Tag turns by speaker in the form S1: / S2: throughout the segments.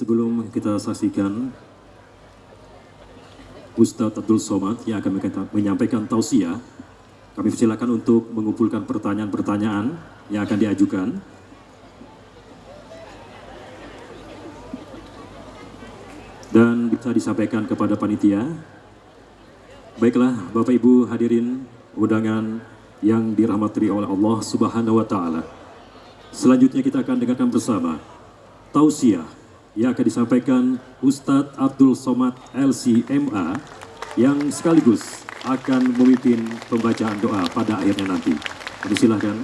S1: Sebelum kita saksikan Ustadz Abdul Somad yang akan menyampaikan tausiah, kami persilakan untuk mengumpulkan pertanyaan-pertanyaan yang akan diajukan. Dan bisa disampaikan kepada panitia. Baiklah, Bapak Ibu hadirin undangan yang dirahmati oleh Allah Subhanahu wa taala. Selanjutnya kita akan dengarkan bersama tausiah yang akan disampaikan Ustadz Abdul Somad LCMA yang sekaligus akan memimpin pembacaan doa pada akhirnya nanti. Kami silakan.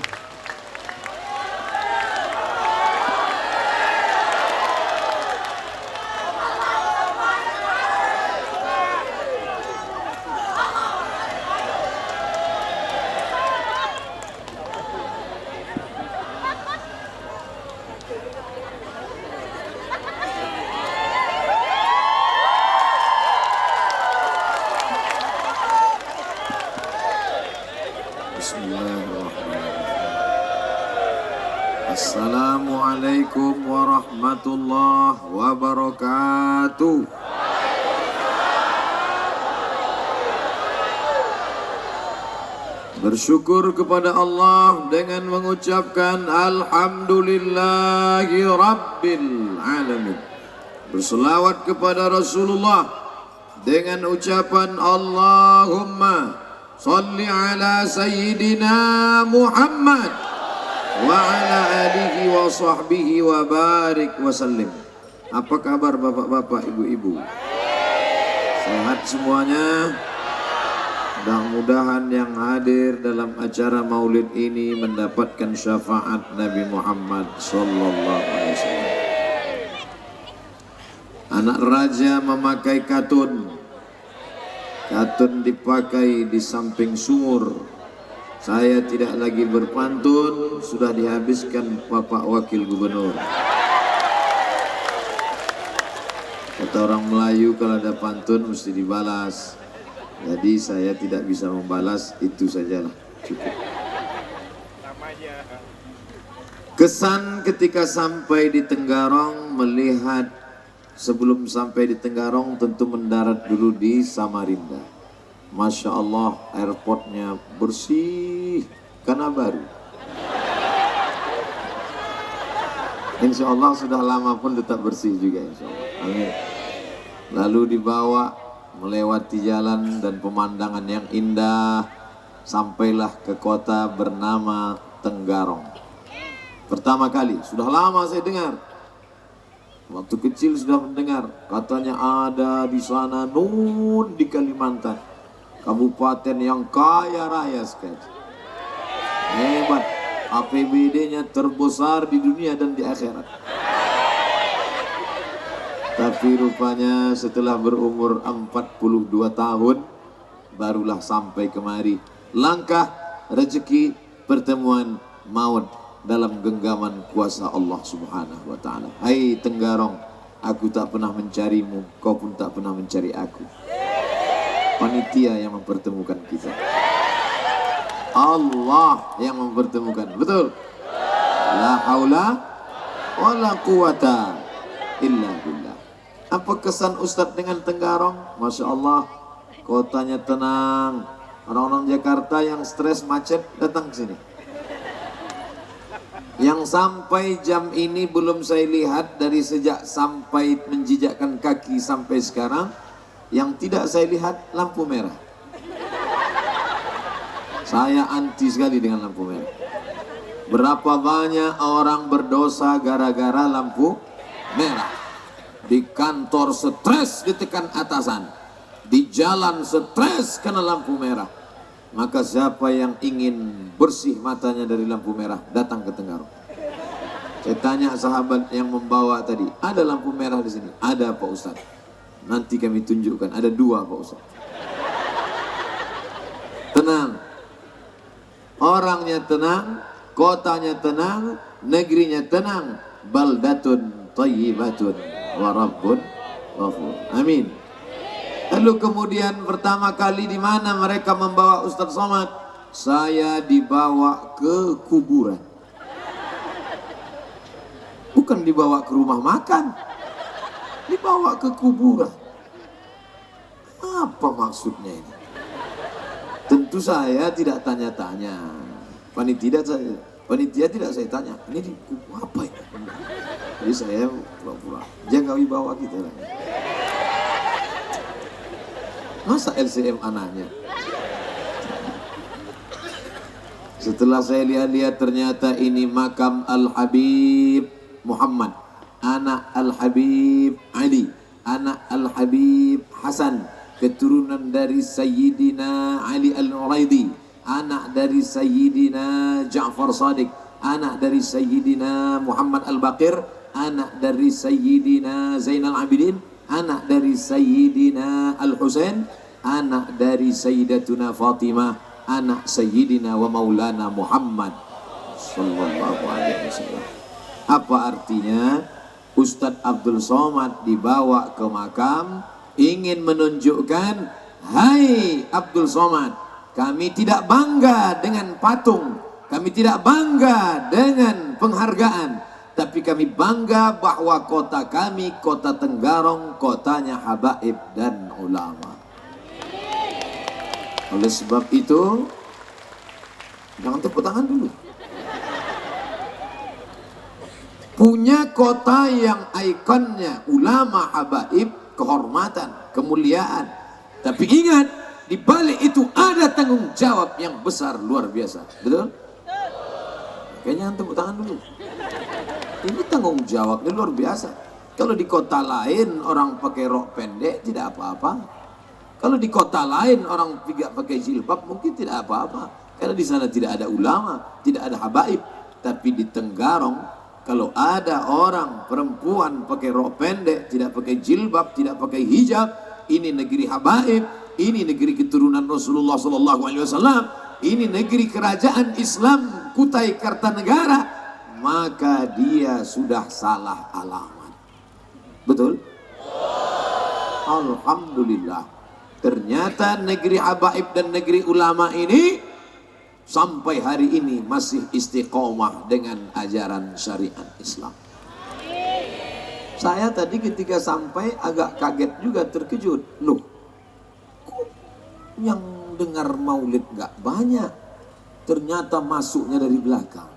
S2: Assalamualaikum warahmatullahi wabarakatuh. Bersyukur kepada Allah dengan mengucapkan Alhamdulillahi Rabbil Alamin. Berselawat kepada Rasulullah dengan ucapan Allahumma salli ala Sayyidina Muhammad wa ala alihi wa sahbihi wa barik wa sallim. Apa kabar bapak-bapak, ibu-ibu? Sehat semuanya? Mudah-mudahan yang hadir dalam acara maulid ini mendapatkan syafaat Nabi Muhammad sallallahu alaihi wasallam. Anak raja memakai katun. Katun dipakai di samping sumur. Saya tidak lagi berpantun, sudah dihabiskan Bapak Wakil Gubernur. Kata orang Melayu, kalau ada pantun mesti dibalas. Jadi saya tidak bisa membalas, itu sajalah, cukup. Kesan ketika sampai di Tenggarong, melihat sebelum sampai di Tenggarong tentu mendarat dulu di Samarinda. Masya Allah, airportnya bersih karena baru. Insya Allah sudah lama pun tetap bersih juga, insya Allah. Amin. Lalu dibawa melewati jalan dan pemandangan yang indah, sampailah ke kota bernama Tenggarong. Pertama kali, sudah lama saya dengar. Waktu kecil sudah mendengar, katanya ada di sana nun di Kalimantan. Kabupaten yang kaya raya sekali. Hebat. APBD-nya terbesar di dunia dan di akhirat. Tapi rupanya setelah berumur 42 tahun barulah sampai kemari. Langkah rezeki pertemuan maut dalam genggaman kuasa Allah Subhanahu wa taala. Hai Tenggarong, aku tak pernah mencarimu, kau pun tak pernah mencari aku. Panitia yang mempertemukan kita, Allah yang mempertemukan, betul? La haula wa la quwata illa billah. Apa kesan Ustadz dengan Tenggarong? Masya Allah, kotanya tenang. Orang-orang Jakarta yang stres macet datang ke sini. Yang sampai jam ini belum saya lihat, dari sejak sampai menjijakkan kaki sampai sekarang, yang tidak saya lihat lampu merah. Saya anti sekali dengan lampu merah. Berapa banyak orang berdosa gara-gara lampu merah. Di kantor stres ditekan atasan, di jalan stres karena lampu merah. Maka siapa yang ingin bersih matanya dari lampu merah, datang ke Tenggarong. Saya tanya sahabat yang membawa tadi, ada lampu merah di sini? Ada Pak Ustadz. Nanti kami tunjukkan, ada 2 Pak Ustaz. Tenang. Orangnya tenang, kotanya tenang, negerinya tenang. Baldatun thayyibatun wa rabbun ghafur. Amin. Lalu kemudian pertama kali di mana mereka membawa Ustadz Somad? Saya dibawa ke kuburan. Bukan dibawa ke rumah makan. dibawa ke kuburan. Apa maksudnya ini? Tentu saya tidak tanya-tanya. Panitia tidak saya tanya. Ini di kubur apa ini? Jadi saya pura-pura jaga wibawa kita lah. Masa LCM anaknya? Setelah saya lihat-lihat ternyata ini makam Al-Habib Muhammad, anak Al-Habib Ali, anak Al-Habib Hasan, keturunan dari Sayyidina Ali Al-Uraidi, anak dari Sayyidina Ja'far Sadiq, anak dari Sayyidina Muhammad Al-Baqir, anak dari Sayyidina Zainal Abidin, anak dari Sayyidina Al-Husain, anak dari Sayyidatuna Fatimah, anak Sayyidina wa Maulana Muhammad sallallahu alaihi wasallam. Apa artinya? Ustadz Abdul Somad dibawa ke makam ingin menunjukkan, hai Abdul Somad, kami tidak bangga dengan patung, kami tidak bangga dengan penghargaan, tapi kami bangga bahwa kota kami, kota Tenggarong, kotanya habaib dan ulama. Oleh sebab itu, jangan tepuk tangan dulu. Punya kota yang ikonnya ulama, habaib, kehormatan, kemuliaan. Tapi ingat, di balik itu ada tanggung jawab yang besar, luar biasa. Betul? Kayaknya tepuk tangan dulu. Ini tanggung jawabnya luar biasa. Kalau di kota lain orang pakai rok pendek tidak apa-apa. Kalau di kota lain orang tidak pakai jilbab mungkin tidak apa-apa. Karena di sana tidak ada ulama, tidak ada habaib. Tapi di Tenggarong, kalau ada orang perempuan pakai rok pendek, tidak pakai jilbab, tidak pakai hijab, ini negeri habaib, ini negeri keturunan Rasulullah SAW, ini negeri kerajaan Islam Kutai Kartanegara, maka dia sudah salah alamat. Betul? Alhamdulillah. Ternyata negeri habaib dan negeri ulama ini sampai hari ini masih istiqomah dengan ajaran syariat Islam. Saya tadi ketika sampai agak kaget juga, terkejut. Loh, kok yang dengar maulid gak banyak? Ternyata masuknya dari belakang.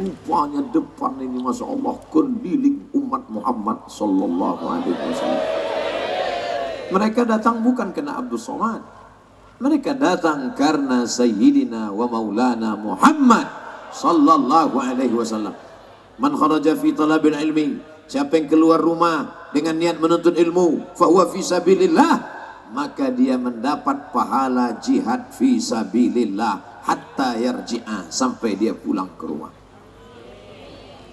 S2: Rupanya depan ini Masya Allah keliling umat Muhammad Sallallahu Alaihi Wasallam. Mereka datang bukan karena Abdul Somad. Mereka datang karena Sayyidina wa Maulana Muhammad Sallallahu Alaihi Wasallam. Man kharaja fi talabil ilmi, siapa yang keluar rumah dengan niat menuntut ilmu, fahuwa fi sabilillah, maka dia mendapat pahala jihad fi sabilillah hatta yarji'a, sampai dia pulang ke rumah.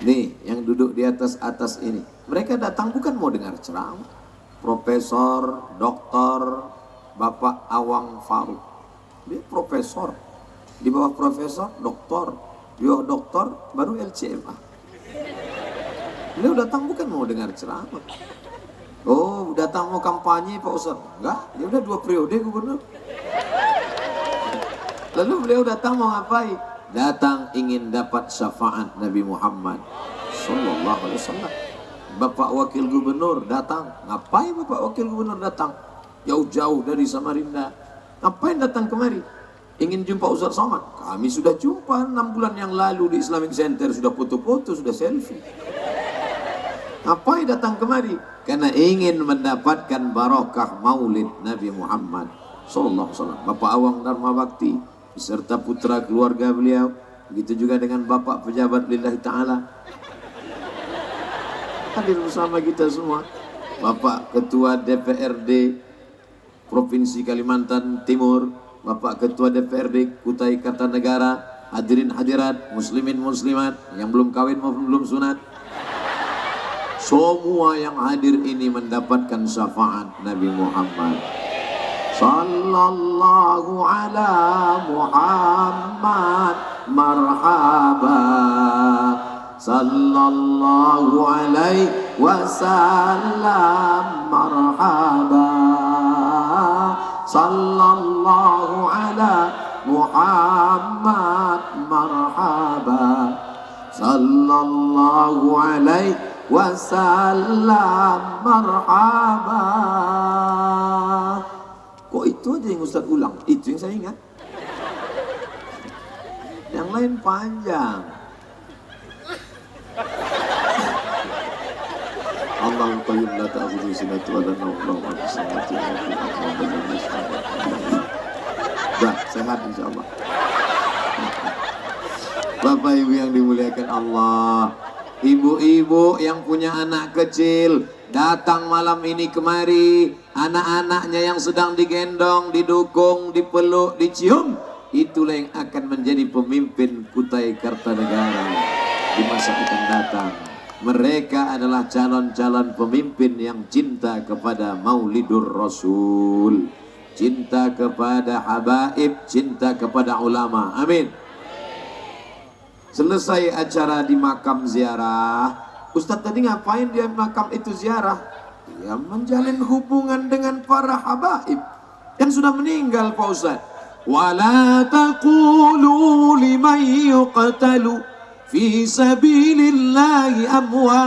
S2: Nih yang duduk di atas ini, mereka datang bukan mau dengar ceramah. Profesor, doktor, Bapak Awang Faruk, dia profesor, di bawah profesor, doktor, di bawah doktor, baru LCMA. Beliau datang bukan mau dengar ceramah. Oh, datang mau kampanye Pak Ustaz? Enggak, dia udah 2 periode gubernur. Lalu beliau datang mau ngapain? Datang ingin dapat syafaat Nabi Muhammad Sallallahu Alaihi Wasallam. Bapak Wakil Gubernur datang. Ngapain Bapak Wakil Gubernur datang? Jauh-jauh dari Samarinda. Ngapain datang kemari? Ingin jumpa Ustaz Somad. Kami sudah jumpa 6 bulan yang lalu di Islamic Center. Sudah foto-foto, sudah selfie. Ngapain datang kemari? Karena ingin mendapatkan barokah maulid Nabi Muhammad Sallallahu Alaihi Wasallam. Bapak Awang Dharma Bakti beserta putra keluarga beliau. Begitu juga dengan Bapak pejabat lillahi ta'ala hadir bersama kita semua. Bapak Ketua DPRD Provinsi Kalimantan Timur, Bapak Ketua DPRD Kutai Kartanegara, hadirin hadirat, muslimin muslimat yang belum kawin maupun belum sunat, semua yang hadir ini mendapatkan syafaat Nabi Muhammad Sallallahu ala Muhammad marhaba, Sallallahu alaihi wasallam marhaba, Sallallahu ala Muhammad marhaba, Sallallahu alaihi Wassalam marhaba. Kok itu aja yang Ustaz ulang? Itu yang saya ingat. Yang lain panjang. Allahul qayyum la ta'khudhuhu sinatun wa la nawm lahu ma fis samawati wa ma fil ardi. Dah, sehat insyaallah. Bapak Ibu yang dimuliakan Allah, ibu-ibu yang punya anak kecil datang malam ini kemari, anak-anaknya yang sedang digendong, didukung, dipeluk, dicium, itulah yang akan menjadi pemimpin Kutai Kartanegara di masa akan datang. Mereka adalah calon-calon pemimpin yang cinta kepada Maulidur Rasul, cinta kepada habaib, cinta kepada ulama. Amin. Selesai acara di makam ziarah, Ustadz tadi ngapain dia makam itu ziarah? Dia menjalin hubungan dengan para habaib yang sudah meninggal, Pak Ustadz. Wala taqulu liman yuqtalu fi sabilillahi amwat.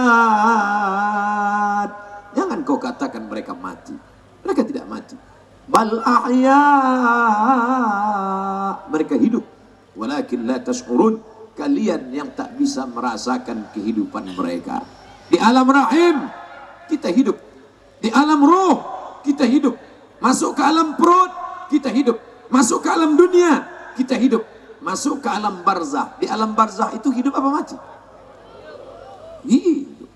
S2: Jangan kau katakan mereka mati. Mereka tidak mati. Bal ahya. Mereka hidup. Walakin la tash'urun. Kalian yang tak bisa merasakan kehidupan mereka. Di alam rahim kita hidup. Di alam roh kita hidup. Masuk ke alam perut kita hidup. Masuk ke alam dunia kita hidup. Masuk ke alam barzah. Di alam barzah itu hidup apa mati? Hidup.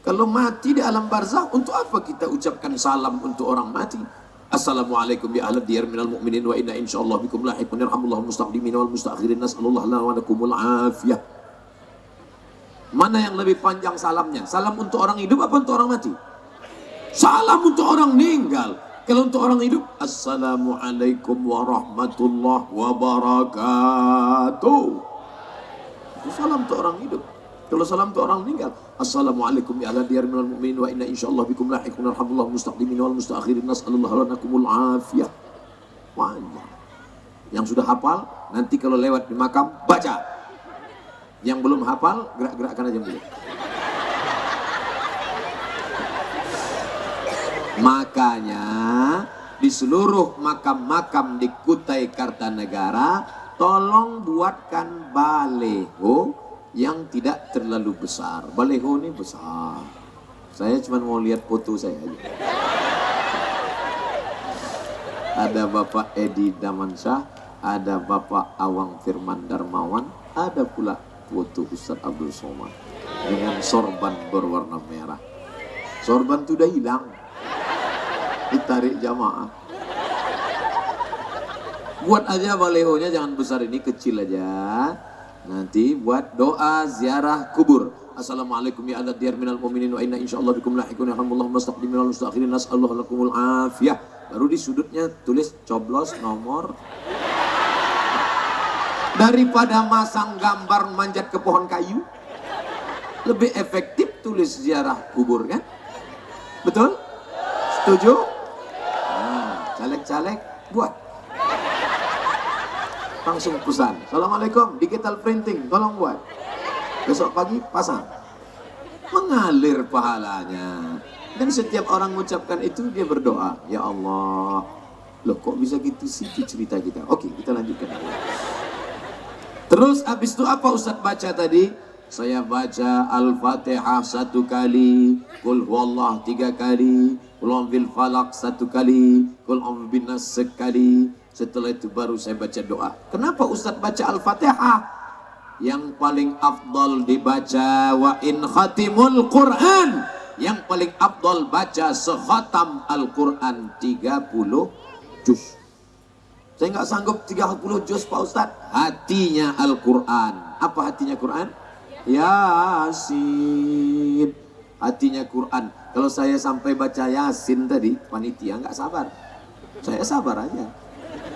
S2: Kalau mati di alam barzah, untuk apa kita ucapkan salam untuk orang mati? Assalamualaikum ya ahlad diyar minal mu'minin wa inna insyaallah bikum lahiqun yarhamullahu mustaqdimin wal mustakhirin nas'alullah lana wa lakumul afiyah. Mana yang lebih panjang salamnya? Salam untuk orang hidup apa untuk orang mati? Salam untuk orang meninggal. Kalau untuk orang hidup, Assalamualaikum warahmatullahi wabarakatuh. Itu salam untuk orang hidup. Kalau salam untuk orang meninggal, Assalamualaikum ya ahlal diyar minal mu'minin wa inna insyaallah bikum lahiqun yarhamullahu mustaqdimin wal mustakhirin nas'alullah lanakumul afiyah. Panjang. Yang sudah hafal, nanti kalau lewat di makam, baca. Yang belum hafal, gerak-gerakkan aja dulu. Makanya di seluruh makam-makam di Kutai Kartanegara, tolong buatkan baleho yang tidak terlalu besar. Baleho ini besar. Saya cuma mau lihat foto saya aja. Ada Bapak Edi Damansyah, ada Bapak Awang Firman Darmawan, ada pula foto Ustaz Abdul Somad dengan sorban berwarna merah. Sorban itu udah hilang, ditarik jamaah. Buat aja balehonya, jangan besar, ini kecil aja. Nanti buat doa ziarah kubur. Assalamualaikum ya ahlad diyar minal mu'minin wa inna insyaallah bikum lahiqun yarhamullahu mustaqdimin wal mustakhirin nas'alullah lakumul afiyah. Baru di sudutnya tulis coblos nomor. Daripada masang gambar manjat ke pohon kayu, lebih efektif tulis ziarah kubur, kan? Betul? Setuju? Nah, caleg-caleg buat. Langsung pesan, Assalamualaikum, digital printing, tolong buat. Besok pagi pasang. Mengalir pahalanya. Dan setiap orang mengucapkan itu, dia berdoa, ya Allah. Loh, kok bisa gitu sih cerita kita? Oke, kita lanjutkan. Terus habis itu apa Ustaz baca tadi? Saya baca Al-Fatihah 1 kali, Qul huwallah 3 kali, Qul a'udzu falaq 1 kali, Qul a'udzu binnas sekali. Setelah itu baru saya baca doa. Kenapa Ustaz baca Al-Fatihah? Yang paling afdal dibaca wa in khatimul Quran. Yang paling afdal baca sekhatam Al-Quran 30 juz. Saya nggak sanggup 30 juz Pak Ustaz. Hatinya Al-Quran. Apa hatinya Quran? Yasin. Hatinya Quran. Kalau saya sampai baca Yasin tadi, panitia nggak sabar. Saya sabar aja.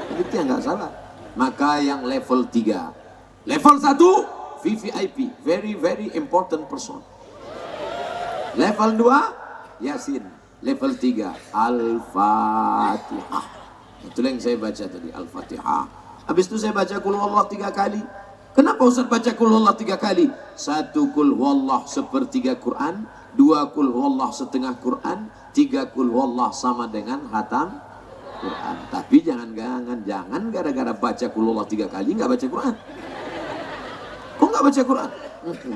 S2: Panitia nggak sabar. Maka yang level 3. Level 1, VVIP. Very, very important person. Level 2, Yasin. Level 3, Al-Fatihah. Itulah yang saya baca tadi, Al-Fatihah. Habis itu saya baca Qul huwallahu 3 kali. Kenapa Ustaz baca kul huwallah 3 kali? 1 kul huwallah sepertiga Quran, 2 kul huwallah setengah Quran, 3 kul huwallah sama dengan khatam Quran. Tapi jangan gara-gara baca kul huwallah 3 kali nggak baca Quran. Kok nggak baca Quran?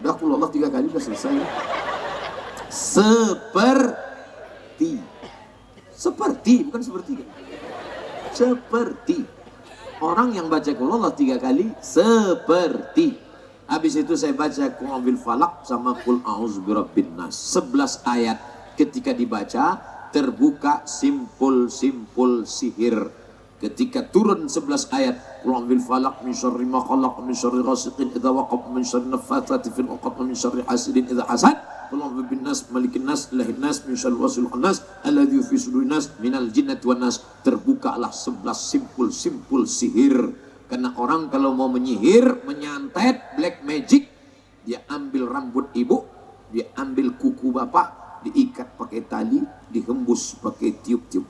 S2: Udah kul huwallah 3 kali udah selesai. Seperti bukan sepertiga. Seperti orang yang baca kul huwallah 3 kali seperti. Habis itu saya baca qul a'udzu falaq sama qul a'udzu birabbin nas. 11 ayat ketika dibaca terbuka simpul-simpul sihir. Ketika turun 11 ayat qul a'udzu falaq min syarri ma khalaq min syarri ghasiqin idza waqab min syarri naffatsati fil 'uqad min syarri hasidin idza hasad qul a'udzu bin nas malikin nas ilahin nas min syarri wasil khannas alladzi fi sudurin nas minal jinnati wan nas. Terbukalah 11 simpul-simpul sihir. Karena orang kalau mau menyihir, menyantet, black magic, dia ambil rambut ibu, dia ambil kuku bapak, diikat pakai tali, dihembus pakai tiup-tiup.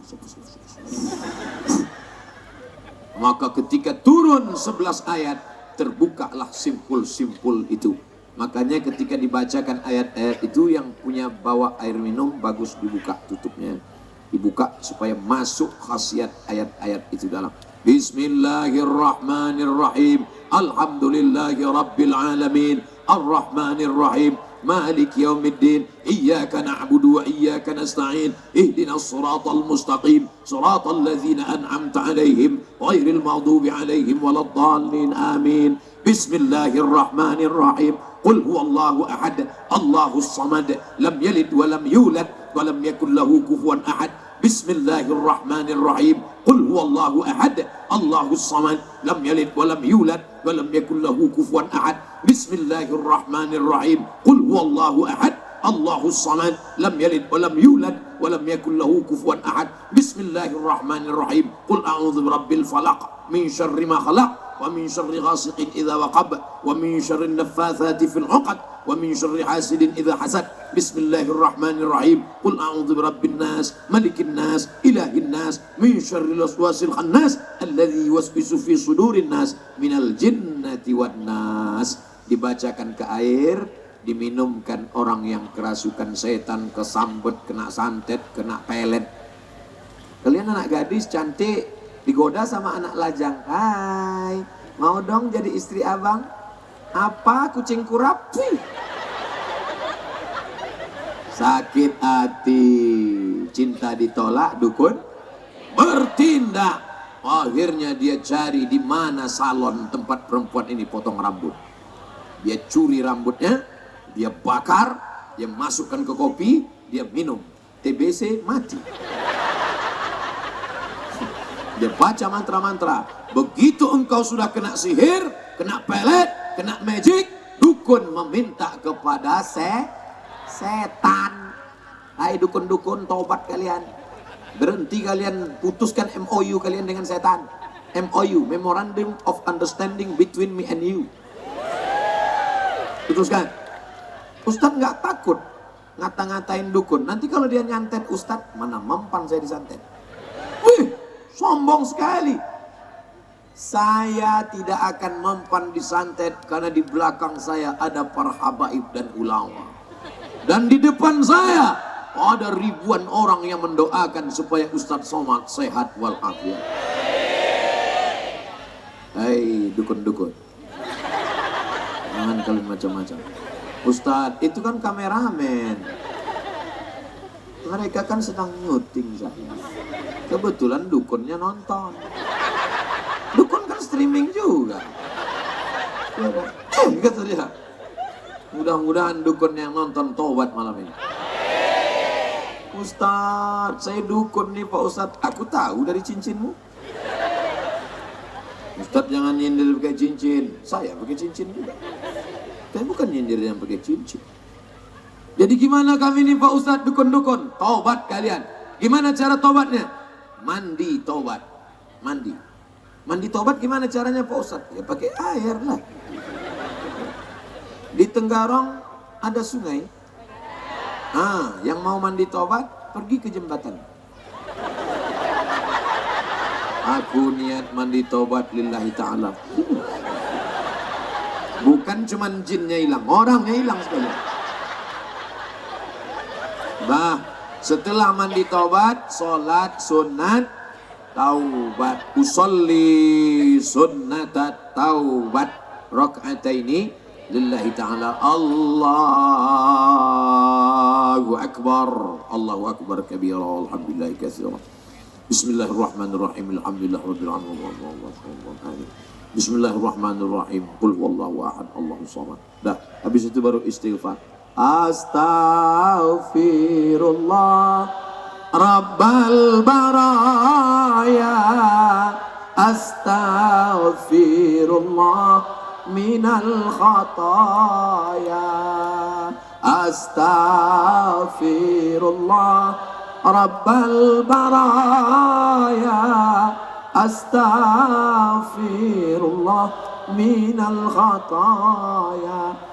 S2: Maka ketika turun 11 ayat, terbukalah simpul-simpul itu. Makanya ketika dibacakan ayat-ayat itu, yang punya bawa air minum, bagus dibuka tutupnya. Dibuka supaya masuk khasiat ayat-ayat itu dalam. Bismillahirrahmanirrahim. Alhamdulillahi rabbil alamin. Ar-Rahmanir-Rahim. Malik yaumiddin. Iyyaka na'budu wa iyyaka nasta'in. Ihdinas siratal mustaqim. Siratal ladzina an'amta 'alaihim ghairil maghdubi 'alaihim waladdallin. Amin. Bismillahirrahmanirrahim. Qul huwallahu ahad. Allahus samad. Lam yalid wa lam yulad wa lam yakul lahu kufuwan ahad. Bismillahirrahmanirrahim. Qul huwallahu ahad. Allahus samad. Lam yalid wa lam yulad wa lam yakul lahu kufuwan ahad. Bismillahirrahmanirrahim. Qul huwallahu ahad. Allahus samad. Lam yalid wa lam yulad wa lam yakul lahu kufuwan ahad. Bismillahirrahmanirrahim. Qul a'udzu birabbil falaq min syarri ma khalaq wa min syarri ghasiqin idza waqab wa min syarri naffatsati fil 'uqad wa min syarri hasidin idza hasad. Bismillahirrahmanirrahim. Qul a'udzu birabbin nas, malikin nas, ilahin nas, min syarril waswasil khannas alladzi yuwaswisu fi sudurin nas minal jinnati wan nas. Dibacakan ke air, diminumkan orang yang kerasukan setan, kesambet, kena santet, kena pelet. Kalian anak gadis cantik digoda sama anak lajang. Hai, mau dong jadi istri abang? Apa kucing kurap? Sakit hati, cinta ditolak, dukun bertindak. Akhirnya dia cari di mana salon tempat perempuan ini potong rambut. Dia curi rambutnya, dia bakar, dia masukkan ke kopi, dia minum. TBC mati. Dia baca mantra-mantra. Begitu engkau sudah kena sihir, kena pelet, kena magic, dukun meminta kepada setan. Hai dukun-dukun, taubat kalian. Berhenti kalian, putuskan MOU kalian dengan setan. MOU, Memorandum of Understanding between me and you. Putuskan. Ustadz nggak takut ngata-ngatain dukun. Nanti kalau dia nyantet Ustadz, mana mempan saya disantet. Wih, sombong sekali. Saya tidak akan mempan disantet karena di belakang saya ada para habaib dan ulama. Dan di depan saya ada ribuan orang yang mendoakan supaya Ustadz Somad sehat walafiat. Hei dukun-dukun, jangan kalian macam-macam. Ustadz itu kan kameramen, mereka kan sedang nyuting saya. Kebetulan dukunnya nonton. Dukun kan streaming juga. Kata dia, mudah-mudahan dukun yang nonton tobat malam ini. Ustadz, saya dukun nih Pak Ustadz. Aku tahu dari cincinmu. Ustadz jangan nyindir pakai cincin. Saya pakai cincin juga. Saya bukan nyindir yang pakai cincin. Jadi gimana kami nih Pak Ustadz dukun-dukun? Tobat kalian. Gimana cara tobatnya? Mandi tobat. Mandi tobat gimana caranya Pak Ustadz? Ya pakai air lah. Di Tenggarong ada sungai. Yang mau mandi tobat pergi ke jembatan. Aku niat mandi tobat lillahi ta'ala. Bukan cuman jinnya hilang, orangnya hilang sekalian. Bah, setelah mandi taubat, sholat sunat taubat, usolli sunnatat taubat raka'ataini lillahi ta'ala. Allahu akbar kabira, alhamdulillah katsira. Bismillahirrahmanirrahim, alhamdulillah rabbil alamin. Bismillahirrahmanirrahim, qul huwallahu ahad, Allahus samad. Dah, habis itu baru istighfar. Astaghfirullah Rabbal baraya, astaghfirullah minal khataya, astaghfirullah Rabbal baraya, astaghfirullah minal khataya.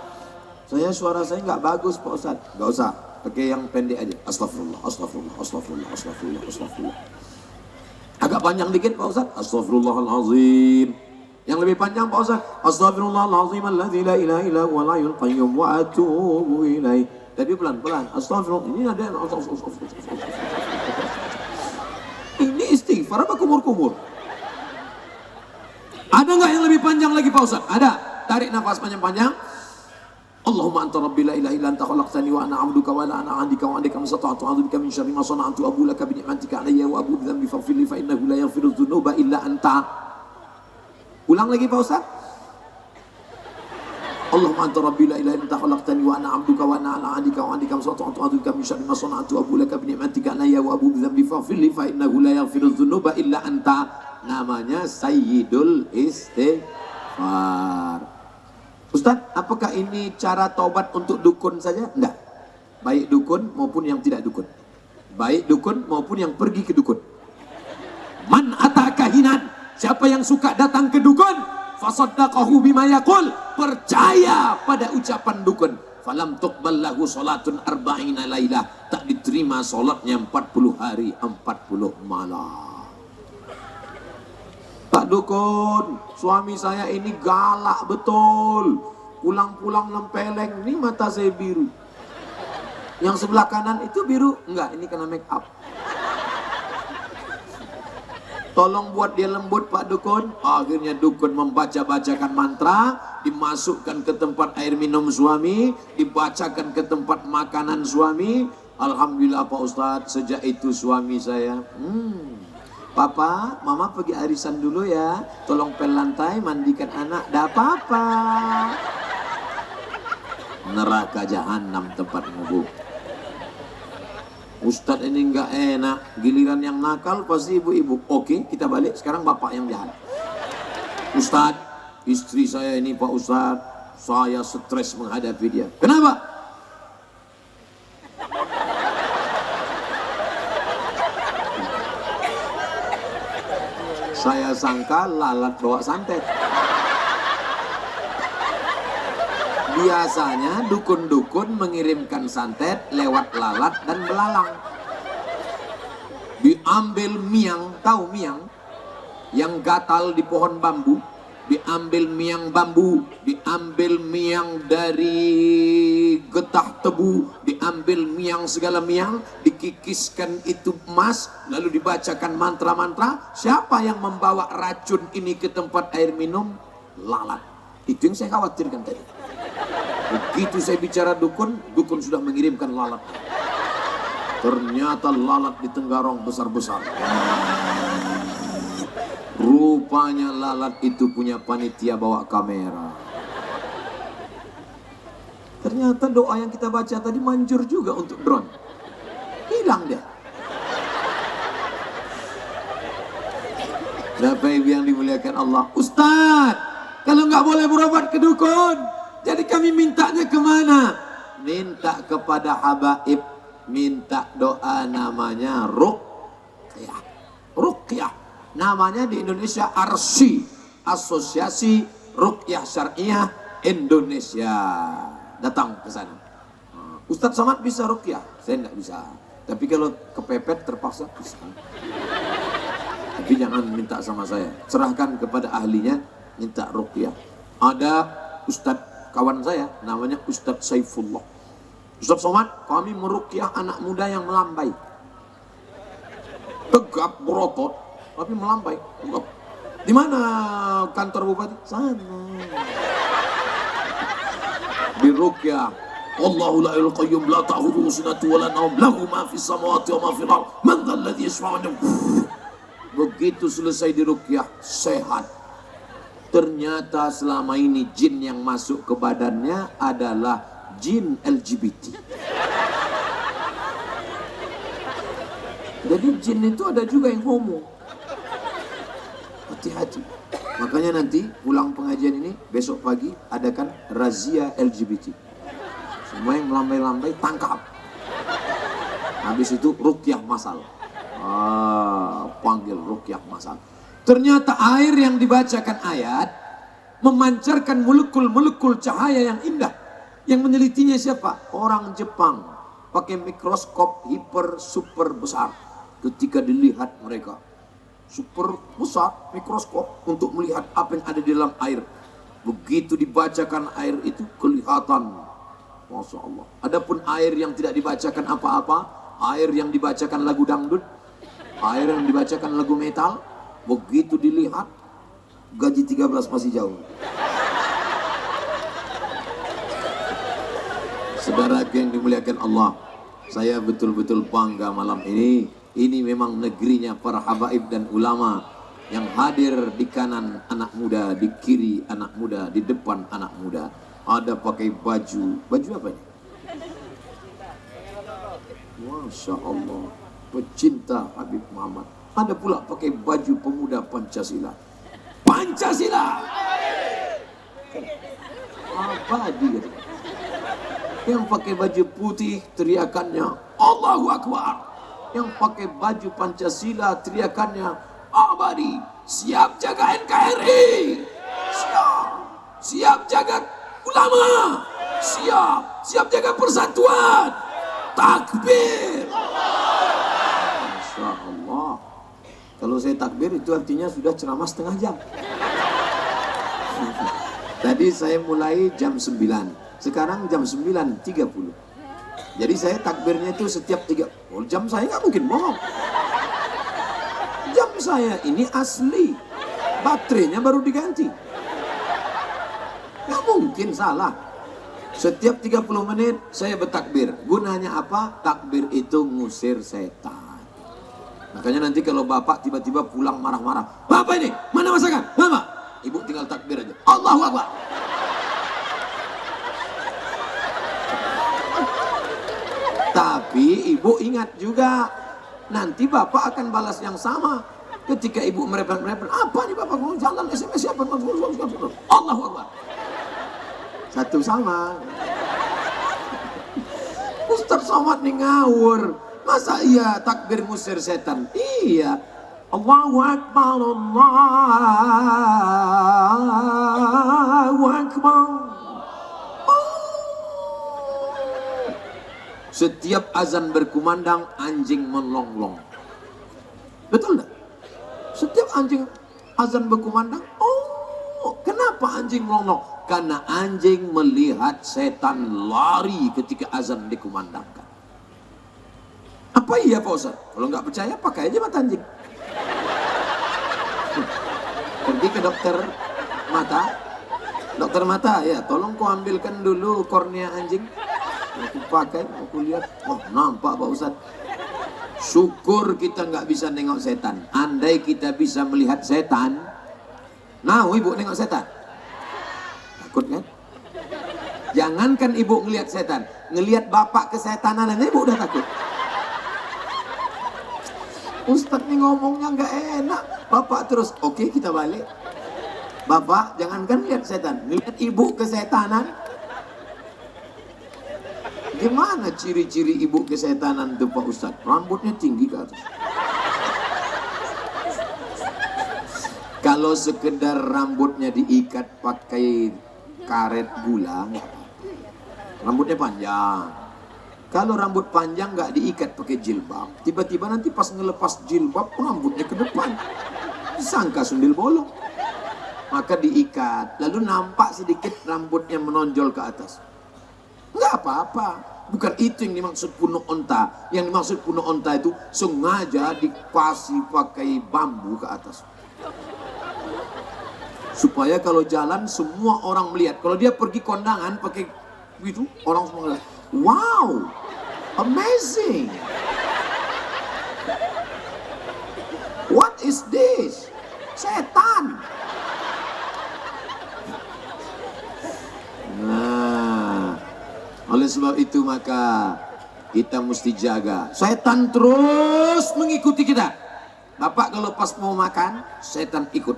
S2: Saya suara saya nggak bagus Pak Ustadz, nggak usah, pakai yang pendek aja. Astagfirullah, astagfirullah, astagfirullah, astagfirullah, astagfirullah. Agak panjang dikit Pak Ustadz, astagfirullahalazim. Yang lebih panjang Pak Ustadz, astagfirullahalazim alladzi la ilaha illa huwal hayyul qayyum wa atubu ilaih. Tapi pelan-pelan, astagfirullah. Ini ada yang ini istighfar apa kumur-kumur? Ada nggak yang lebih panjang lagi Pak Ustadz? Ada. Tarik nafas panjang-panjang. Allahumma anta rabbi la ilaha illa anta khalaqtani wa ana 'abduka wa la ana 'indika wa 'indaka masata'tu a'udzubika min syarri ma sana'tu abu laka bi ni'matika 'alayya wa abu bi dhanbi faghfir li fa innahu la yaghfiru dzunuba illa anta. Ulang lagi Pak Ustaz. Allahumma anta rabbi la ilaha illa anta khalaqtani wa ana 'abduka wa ana 'indika wa 'indika masata'tu a'udzubika min syarri ma sana'tu abu laka bi ni'matika 'alayya wa abu bi dhanbi faghfir li fa innahu la yaghfiru dzunuba illa anta. Namanya Sayyidul Istighfar. Ustaz, apakah ini cara taubat untuk dukun saja? Enggak. Baik dukun maupun yang tidak dukun. Baik dukun maupun yang pergi ke dukun. Man ata kahinan, siapa yang suka datang ke dukun, fasaddaqahu bima yaqul, percaya pada ucapan dukun, falam tuqbal lahu salatun arba'ina lailah, tak diterima salatnya 40 hari 40 malam. Pak dukun, suami saya ini galak betul. Pulang-pulang nempeleng, ini mata saya biru. Yang sebelah kanan itu biru? Enggak, ini kena make up. Tolong buat dia lembut Pak dukun. Akhirnya dukun membaca-bacakan mantra, dimasukkan ke tempat air minum suami, dibacakan ke tempat makanan suami. Alhamdulillah Pak Ustadz, sejak itu suami saya Papa, Mama pergi arisan dulu ya. Tolong pel lantai, mandikan anak. Dah apa-apa. Neraka jahanam tempat ngubur. Ustadz ini nggak enak. Giliran yang nakal pasti ibu-ibu. Oke, kita balik. Sekarang bapak yang jahat. Ustadz, istri saya ini Pak Ustadz, saya stres menghadapi dia. Kenapa? Saya sangka lalat bawa santet. Biasanya dukun-dukun mengirimkan santet lewat lalat dan belalang. Diambil miang, tahu miang? Yang gatal di pohon bambu. Diambil miang bambu, diambil miang dari getah tebu, diambil miang segala miang, dikikiskan itu emas, lalu dibacakan mantra-mantra. Siapa yang membawa racun ini ke tempat air minum? Lalat. Itu yang saya khawatirkan tadi. Begitu saya bicara dukun, dukun sudah mengirimkan lalat. Ternyata lalat di Tenggarong besar-besar. Rupanya lalat itu punya panitia bawa kamera. Ternyata doa yang kita baca tadi manjur juga untuk drone. Hilang dia. Bapak Ibu yang dimuliakan Allah. Ustaz, kalau nggak boleh berobat ke dukun, jadi kami mintanya kemana? Minta kepada habaib. Minta doa namanya ruqyah. Ruqyah. Namanya di Indonesia ARSY, Asosiasi Ruqyah Syariah Indonesia. Datang ke sana. Ustadz Somad bisa ruqyah? Saya enggak bisa. Tapi kalau kepepet terpaksa bisa. Tapi jangan minta sama saya. Serahkan kepada ahlinya, minta ruqyah. Ada Ustadz kawan saya, namanya Ustadz Saifullah. Ustadz Somad, kami meruqyah anak muda yang melambai. Tegap, berotot, tapi melambai. Di mana kantor bupati? Sana. Di ruqyah, Allahu la ilaha qayyum la ta'khudhuhu sinatun wa la nawm lahu ma fis samawati wa ma fil ardh man dhal ladzi yashfa'u 'indahu. Begitu selesai di ruqyah, sehat. Ternyata selama ini jin yang masuk ke badannya adalah jin LGBT. Jadi jin itu ada juga yang homo. Hati-hati. Makanya nanti pulang pengajian ini, besok pagi adakan razia LGBT. Semua yang melambai-lambai tangkap. Habis itu ruqyah masal. Panggil ruqyah masal. Ternyata air yang dibacakan ayat memancarkan molekul-molekul cahaya yang indah. Yang menelitinya siapa? Orang Jepang. Pakai mikroskop hiper super besar. Ketika dilihat mereka, super besar mikroskop untuk melihat apa yang ada di dalam air. Begitu dibacakan air itu kelihatan, Masya Allah. Adapun air yang tidak dibacakan apa-apa, air yang dibacakan lagu dangdut, air yang dibacakan lagu metal, begitu dilihat gaji 13 masih jauh. Saudara yang dimuliakan Allah, saya betul-betul bangga malam ini. Ini memang negerinya para habaib dan ulama yang hadir di kanan anak muda, di kiri anak muda, di depan anak muda. Ada pakai baju apa ini? Masya Allah, pecinta Habib Muhammad. Ada pula pakai baju pemuda Pancasila. Pancasila! Abadi. Yang pakai baju putih teriakannya Allahu Akbar. Yang pakai baju Pancasila teriakannya abadi. Siap jaga NKRI. Siap jaga ulama. Siap jaga persatuan. Takbir. Masya Allah. Kalau saya takbir itu artinya sudah ceramah setengah jam. Tadi saya mulai jam 9. Sekarang jam 9.30. Jadi saya takbirnya itu setiap 3. Oh, jam saya nggak mungkin bohong. Jam saya ini asli. Baterainya baru diganti. Nggak mungkin salah. Setiap 30 menit saya bertakbir. Gunanya apa? Takbir itu ngusir setan. Makanya nanti kalau bapak tiba-tiba pulang marah-marah. Bapak ini, mana masakan? Bapak. Ibu tinggal takbir aja. Allahu Akbar. Tapi ibu ingat juga, nanti bapak akan balas yang sama. Ketika ibu merepet-merepet, apa nih bapak ngomong jalan SMS siapa? Allahu Akbar. Satu sama. Ustaz Somad nih ngawur. Masa iya takbir musir setan? Iya. Allahu Akbar, Allahu Akbar. Setiap azan berkumandang, anjing melonglong. Betul enggak? Setiap azan berkumandang, kenapa anjing melonglong? Karena anjing melihat setan lari ketika azan dikumandangkan. Apa iya Pak Ustaz? Kalau nggak percaya, pakai aja mata anjing. Pergi ke dokter mata. Dokter mata, ya tolong kau ambilkan dulu kornea anjing. Aku pakai, aku lihat, oh nampak Pak Ustaz. Syukur kita nggak bisa nengok setan. Andai kita bisa melihat setan, mau ibu nengok setan? Takut kan? Jangankan ibu ngelihat setan, ngelihat bapak kesetanan aja ibu udah takut. Ustaz nih ngomongnya nggak enak. Bapak terus, oke kita balik. Bapak jangankan lihat setan, ngelihat ibu kesetanan. Gimana ciri-ciri ibu kesetanan itu Pak Ustaz? Rambutnya tinggi ke atas. Kalau sekedar rambutnya diikat pakai karet gula, nggak apa-apa. Rambutnya panjang. Kalau rambut panjang nggak diikat pakai jilbab, tiba-tiba nanti pas ngelepas jilbab rambutnya ke depan, disangka sundel bolong. Maka diikat, lalu nampak sedikit rambutnya menonjol ke atas. Enggak apa-apa, bukan itu yang dimaksud punuk onta. Yang dimaksud punuk onta itu sengaja dikasih pakai bambu ke atas. Supaya kalau jalan semua orang melihat. Kalau dia pergi kondangan pakai gitu, orang semua melihat. Wow, amazing. What is this? Setan. Nah, oleh sebab itu maka kita mesti jaga. Setan terus mengikuti kita. Bapak kalau pas mau makan, setan ikut.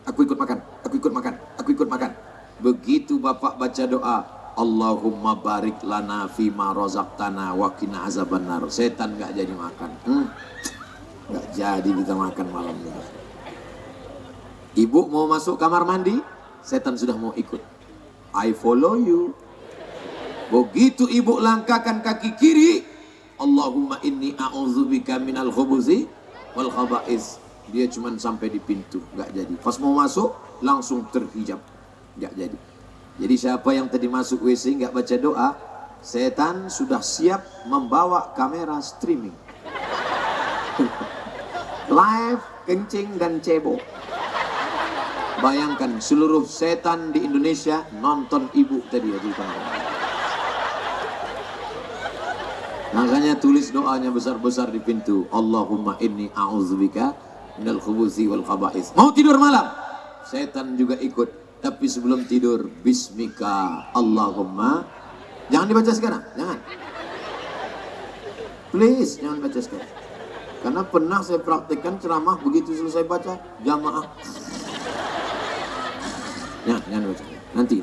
S2: Aku ikut makan, aku ikut makan, aku ikut makan. Begitu bapak baca doa, Allahumma barik lana fima razaqtana wa qina azabannar. Setan nggak jadi makan. Nggak jadi kita makan malam ini. Ibu mau masuk kamar mandi, setan sudah mau ikut. I follow you. Begitu ibu langkahkan kaki kiri, Allahumma inni a'udzubika minal khubuzi wal khaba'is. Dia cuma sampai di pintu, nggak jadi. Pas mau masuk, langsung terhijab, nggak jadi. Jadi siapa yang tadi masuk WC nggak baca doa, setan sudah siap membawa kamera streaming. Live, kencing dan cebok. Bayangkan seluruh setan di Indonesia nonton ibu tadi ya di kamera. Makanya tulis doanya besar-besar di pintu. Allahumma inni a'udzubika minal khubuzi wal khaba'is. Mau tidur malam, setan juga ikut. Tapi sebelum tidur, bismika Allahumma. Jangan dibaca sekarang, jangan. Please, jangan baca sekarang. Karena pernah saya praktekkan ceramah, begitu selesai baca, jamaah. Jangan baca. Nanti.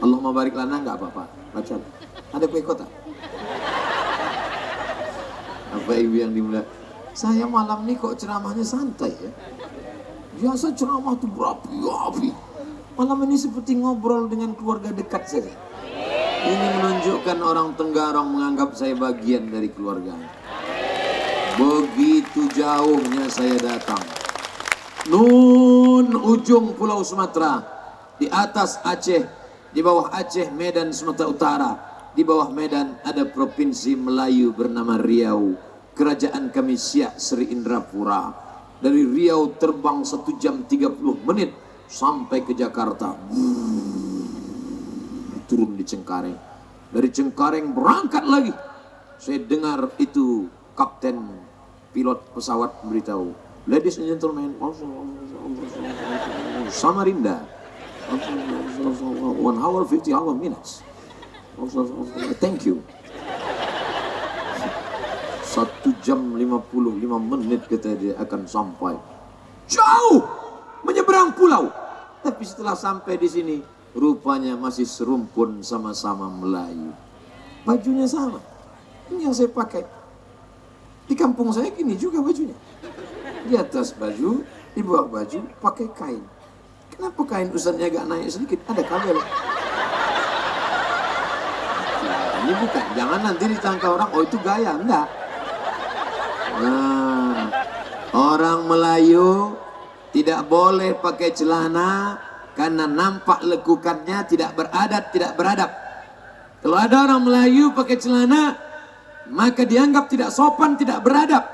S2: Allahumma barik lana enggak apa-apa. Baca. Ada kue kota. Apa ibu yang dimulai? Saya malam ini kok ceramahnya santai ya. Biasa ceramah tuh berapi-api. Malam ini seperti ngobrol dengan keluarga dekat saja. Ini menunjukkan orang Tenggarong menganggap saya bagian dari keluarganya. Begitu jauhnya saya datang. Nun ujung Pulau Sumatera, di atas Aceh, di bawah Aceh Medan Sumatera Utara, di bawah Medan ada provinsi Melayu bernama Riau. Kerajaan kami Siak Sri Indrapura. Dari Riau terbang 1 jam 30 menit sampai ke Jakarta. Turun di Cengkareng. Dari Cengkareng berangkat lagi. Saya dengar itu kapten pilot pesawat beritahu, ladies and gentlemen, Samarinda, 1 hour 50 minutes. Thank you. 1 jam 55 menit kata dia akan sampai. Jauh menyeberang pulau. Tapi setelah sampai di sini, rupanya masih serumpun sama-sama Melayu. Bajunya sama. Ini yang saya pakai. Di kampung saya gini juga bajunya. Di atas baju, di bawah baju pakai kain. Kenapa kain ustadznya agak naik sedikit? Ada kabel. Ini bukan, jangan nanti ditangkap orang, oh itu gaya, enggak. Nah, orang Melayu tidak boleh pakai celana karena nampak lekukannya, tidak beradat, tidak beradab. Kalau ada orang Melayu pakai celana, maka dianggap tidak sopan, tidak beradab.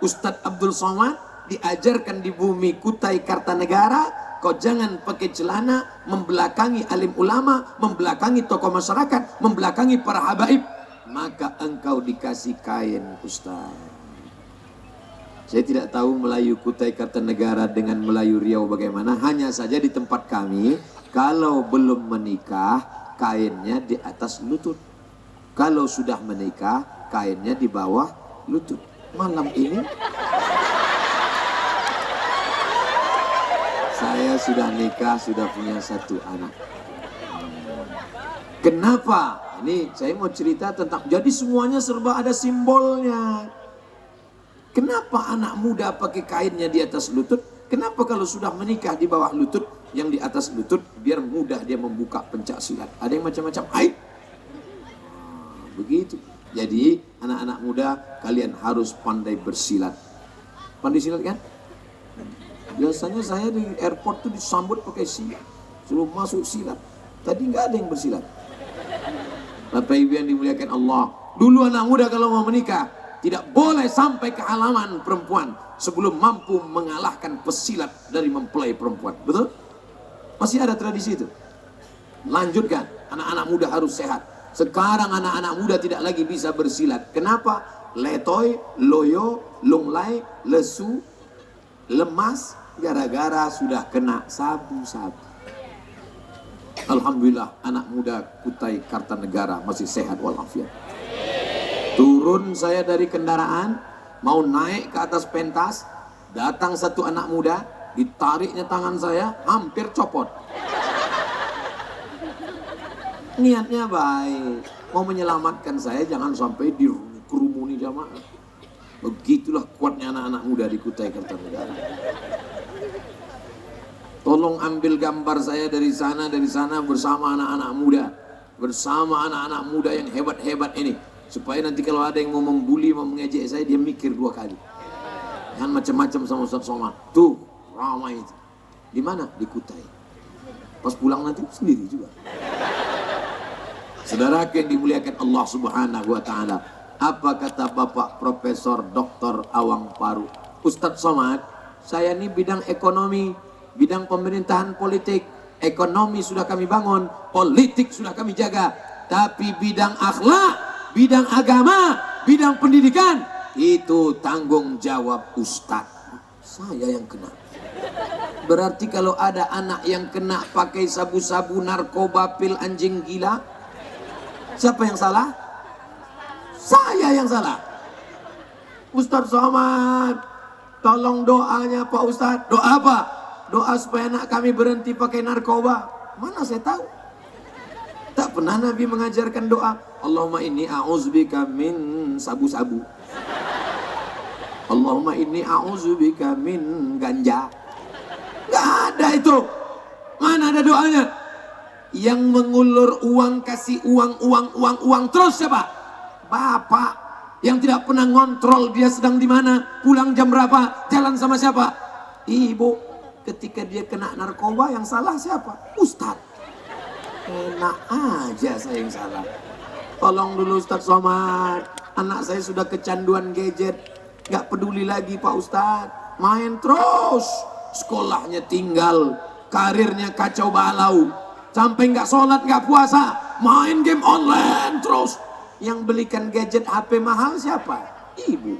S2: Ustadz Abdul Somad diajarkan di bumi Kutai Kartanegara, kau jangan pakai celana membelakangi alim ulama, membelakangi tokoh masyarakat, membelakangi para habaib, maka engkau dikasih kain Ustadz. Saya tidak tahu Melayu Kutai Kartanegara dengan Melayu Riau bagaimana. Hanya saja di tempat kami, kalau belum menikah, kainnya di atas lutut. Kalau sudah menikah, kainnya di bawah lutut. Malam ini saya sudah nikah, sudah punya 1 anak. Kenapa? Ini saya mau cerita tentang, jadi semuanya serba ada simbolnya. Kenapa anak muda pakai kainnya di atas lutut? Kenapa kalau sudah menikah di bawah lutut, yang di atas lutut biar mudah dia membuka pencak silat. Ada yang macam-macam. Begitu. Jadi anak-anak muda kalian harus pandai bersilat. Pandai silat kan? Biasanya saya di airport tuh disambut pakai silat. Suruh masuk silat. Tadi nggak ada yang bersilat. Bapak Ibu yang dimuliakan Allah. Dulu anak muda kalau mau menikah, tidak boleh sampai ke halaman perempuan sebelum mampu mengalahkan pesilat dari mempelai perempuan. Betul? Masih ada tradisi itu. Lanjutkan, anak-anak muda harus sehat. Sekarang anak-anak muda tidak lagi bisa bersilat. Kenapa? Letoy, loyo, lunglai, lesu, lemas, gara-gara sudah kena sabu-sabu. Alhamdulillah anak muda Kutai Kartanegara masih sehat walafiat. Turun saya dari kendaraan, mau naik ke atas pentas, datang satu anak muda, ditariknya tangan saya, hampir copot. Niatnya baik, mau menyelamatkan saya, jangan sampai dikerumuni jamaah. Begitulah kuatnya anak-anak muda di Kutai Kartanegara. Tolong ambil gambar saya dari sana bersama anak-anak muda. Bersama anak-anak muda yang hebat-hebat ini. Supaya nanti kalau ada yang mau membuli, mau mengejek saya, dia mikir 2 kali. Jangan macam-macam sama Ustaz Somad. Tuh, ramai itu. Di mana? Di Kutai. Pas pulang nanti sendiri juga. Saudara yang dimuliakan Allah Subhanahu wa taala. Apa kata Bapak Profesor Dr. Awang Paru? Ustaz Somad, saya ini bidang ekonomi, bidang pemerintahan politik, ekonomi sudah kami bangun, politik sudah kami jaga, tapi bidang akhlak, bidang agama, bidang pendidikan, itu tanggung jawab Ustadz. Saya yang kena. Berarti kalau ada anak yang kena pakai sabu-sabu, narkoba, pil, anjing gila, siapa yang salah? Saya yang salah. Ustadz Somad, tolong doanya Pak Ustadz. Doa apa? Doa supaya anak kami berhenti pakai narkoba. Mana saya tahu? Tak pernah Nabi mengajarkan doa. Allahumma inni a'udzubika min sabu-sabu. Allahumma inni a'udzubika min ganja. Gak ada itu. Mana ada doanya? Yang mengulur uang, kasih uang terus siapa? Bapak yang tidak pernah ngontrol dia sedang di mana, pulang jam berapa, jalan sama siapa? Ibu. Ketika dia kena narkoba, yang salah siapa? Ustadz. Enak aja saya yang salah. Tolong dulu Ustadz Somad, anak saya sudah kecanduan gadget, gak peduli lagi Pak Ustadz, main terus, sekolahnya tinggal, karirnya kacau balau, sampai gak sholat, gak puasa, main game online terus. Yang belikan gadget HP mahal siapa? Ibu.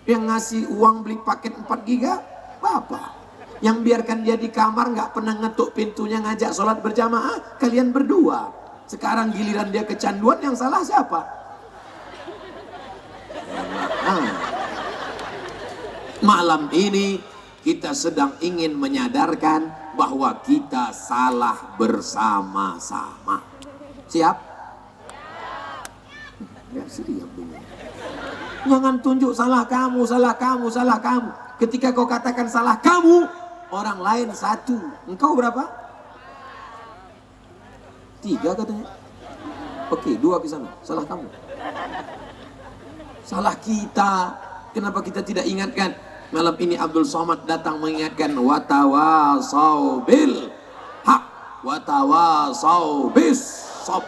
S2: Yang ngasih uang beli paket 4 giga, Bapak. Yang biarkan dia di kamar nggak pernah ngetuk pintunya ngajak sholat berjamaah, kalian berdua. Sekarang giliran dia kecanduan, yang salah siapa? Malam ini kita sedang ingin menyadarkan bahwa kita salah bersama-sama. Siap? Ya, siap dulu. Jangan tunjuk salah kamu, salah kamu, salah kamu. Ketika kau katakan salah kamu, orang lain 1, engkau berapa? 3 katanya. Oke, 2 ke sana. Salah kamu. Salah kita. Kenapa kita tidak ingatkan? Malam ini Abdul Somad datang mengingatkan, watawasau bil haq, watawasau bis sob.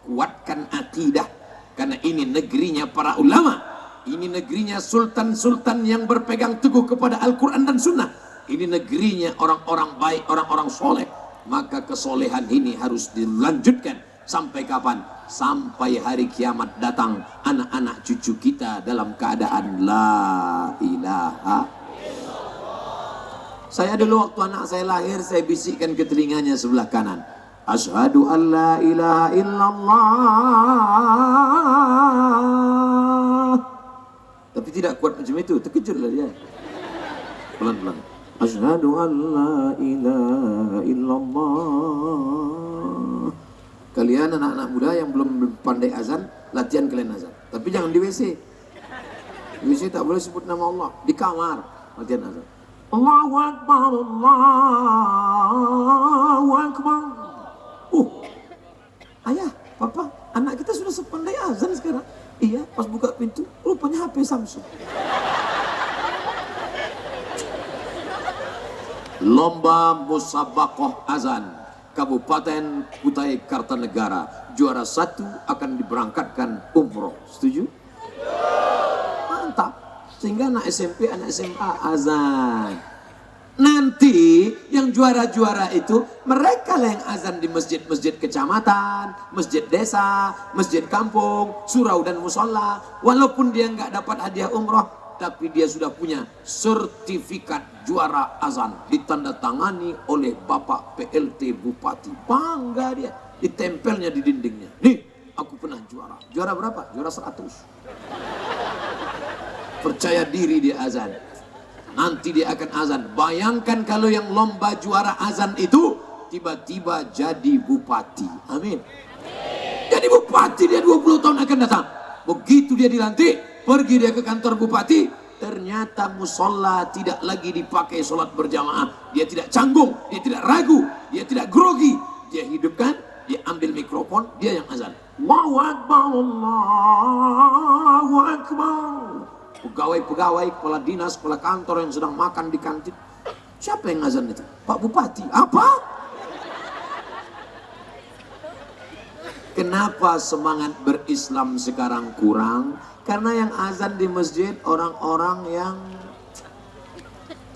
S2: Kuatkan akidah, karena ini negerinya para ulama. Ini negerinya sultan-sultan yang berpegang teguh kepada Al-Quran dan Sunnah. Ini negerinya orang-orang baik, orang-orang soleh. Maka kesolehan ini harus dilanjutkan. Sampai kapan? Sampai hari kiamat datang, anak-anak cucu kita dalam keadaan la ilaha. Saya dulu waktu anak saya lahir, saya bisikkan ke telinganya sebelah kanan, asyhadu an la ilaha illallah. Tapi tidak kuat macam itu, terkejutlah dia. Pelan-pelan. Asyhadu an la ilaha illallah. Kalian anak-anak muda yang belum pandai azan, latihan kalian azan. Tapi jangan di WC. Di WC tak boleh sebut nama Allah. Di kamar latihan azan. Allahu Akbar, Allahu Akbar. Ayah, papa, anak kita sudah sepandai azan sekarang. Iya, pas buka pintu, rupanya HP Samsung. lomba musabaqah azan Kabupaten Kutai Kartanegara. Juara 1 akan diberangkatkan umroh. Setuju? Mantap. Sehingga anak SMP, anak SMA azan. Nanti yang juara-juara itu mereka lah yang azan di masjid-masjid kecamatan, masjid desa, masjid kampung, surau dan musola. Walaupun dia nggak dapat hadiah umroh, tapi dia sudah punya sertifikat juara azan ditandatangani oleh Bapak PLT Bupati. Bangga dia, ditempelnya di dindingnya. Nih, aku pernah juara. Juara berapa? Juara 100. Percaya diri dia azan. Nanti dia akan azan. Bayangkan kalau yang lomba juara azan itu tiba-tiba jadi bupati. Amin. Jadi bupati dia 20 tahun akan datang. Begitu dia dilantik, pergi dia ke kantor bupati, ternyata musola tidak lagi dipakai sholat berjamaah. Dia tidak canggung, dia tidak ragu, dia tidak grogi. Dia hidupkan, dia ambil mikrofon, dia yang azan. Allahu Akbar, Allahu Akbar. Pegawai-pegawai, kepala dinas, kepala kantor yang sedang makan di kantin. Siapa yang azan itu? Pak Bupati. Apa? Kenapa semangat berislam sekarang kurang? Karena yang azan di masjid orang-orang yang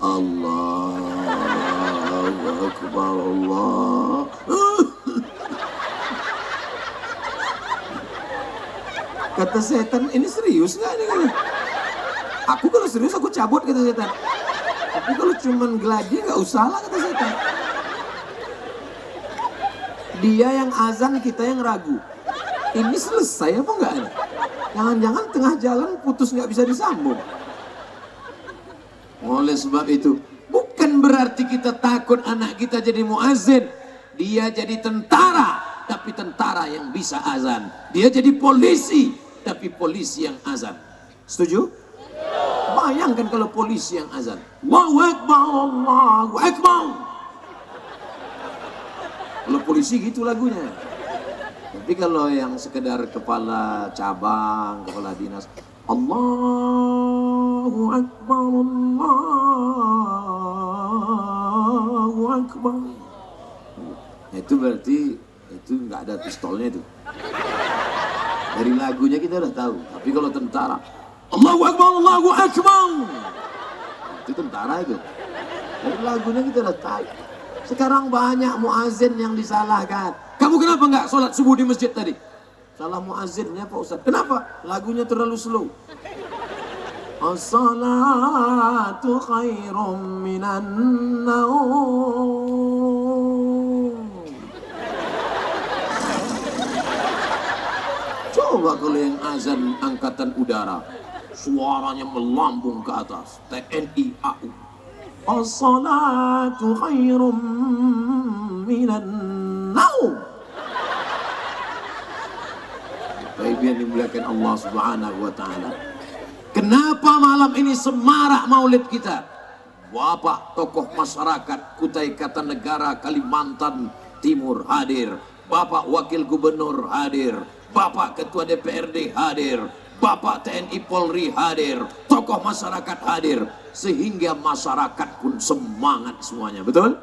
S2: Allahu Akbar, Allah. Kata setan, ini serius nggak nih? Aku kalau serius aku cabut, kata setan. Tapi kalau cuman geladi nggak usah lah, kata setan. Dia yang azan, kita yang ragu. Ini selesai apa enggak? Jangan-jangan tengah jalan putus nggak bisa disambung. Oleh sebab itu, bukan berarti kita takut anak kita jadi muazin. Dia jadi tentara, tapi tentara yang bisa azan. Dia jadi polisi, tapi polisi yang azan. Setuju? Bayangkan kalau polisi yang azan. Allahu Akbar, Allahu Akbar. Kalau polisi gitu lagunya. Tapi kalau yang sekedar kepala cabang, kepala dinas, Allahu Akbar, Allahu Akbar. Itu berarti itu nggak ada pistolnya itu. Dari lagunya kita udah tahu. Tapi kalau tentara, Allahu Akbar, Allahu Akbar. Itu tentara itu. Dari lagunya kita udah tahu. Sekarang banyak muazin yang disalahkan. Kamu kenapa nggak sholat subuh di masjid tadi? Salah muazinnya Pak Ustaz. Kenapa? Lagunya terlalu slow. As-salatu khairum minan naum. Coba kalau yang azan angkatan udara, suaranya melambung ke atas. TNI AU. As-salatu khairum minan naum. Baik yang dimuliakan Allah Subhanahu wa taala. Kenapa malam ini semarak maulid kita? Bapak tokoh masyarakat Kutai Kartanegara Kalimantan Timur hadir. Bapak wakil gubernur hadir. Bapak ketua DPRD hadir. Bapak TNI Polri hadir. Tokoh masyarakat hadir. Sehingga masyarakat pun semangat semuanya. Betul?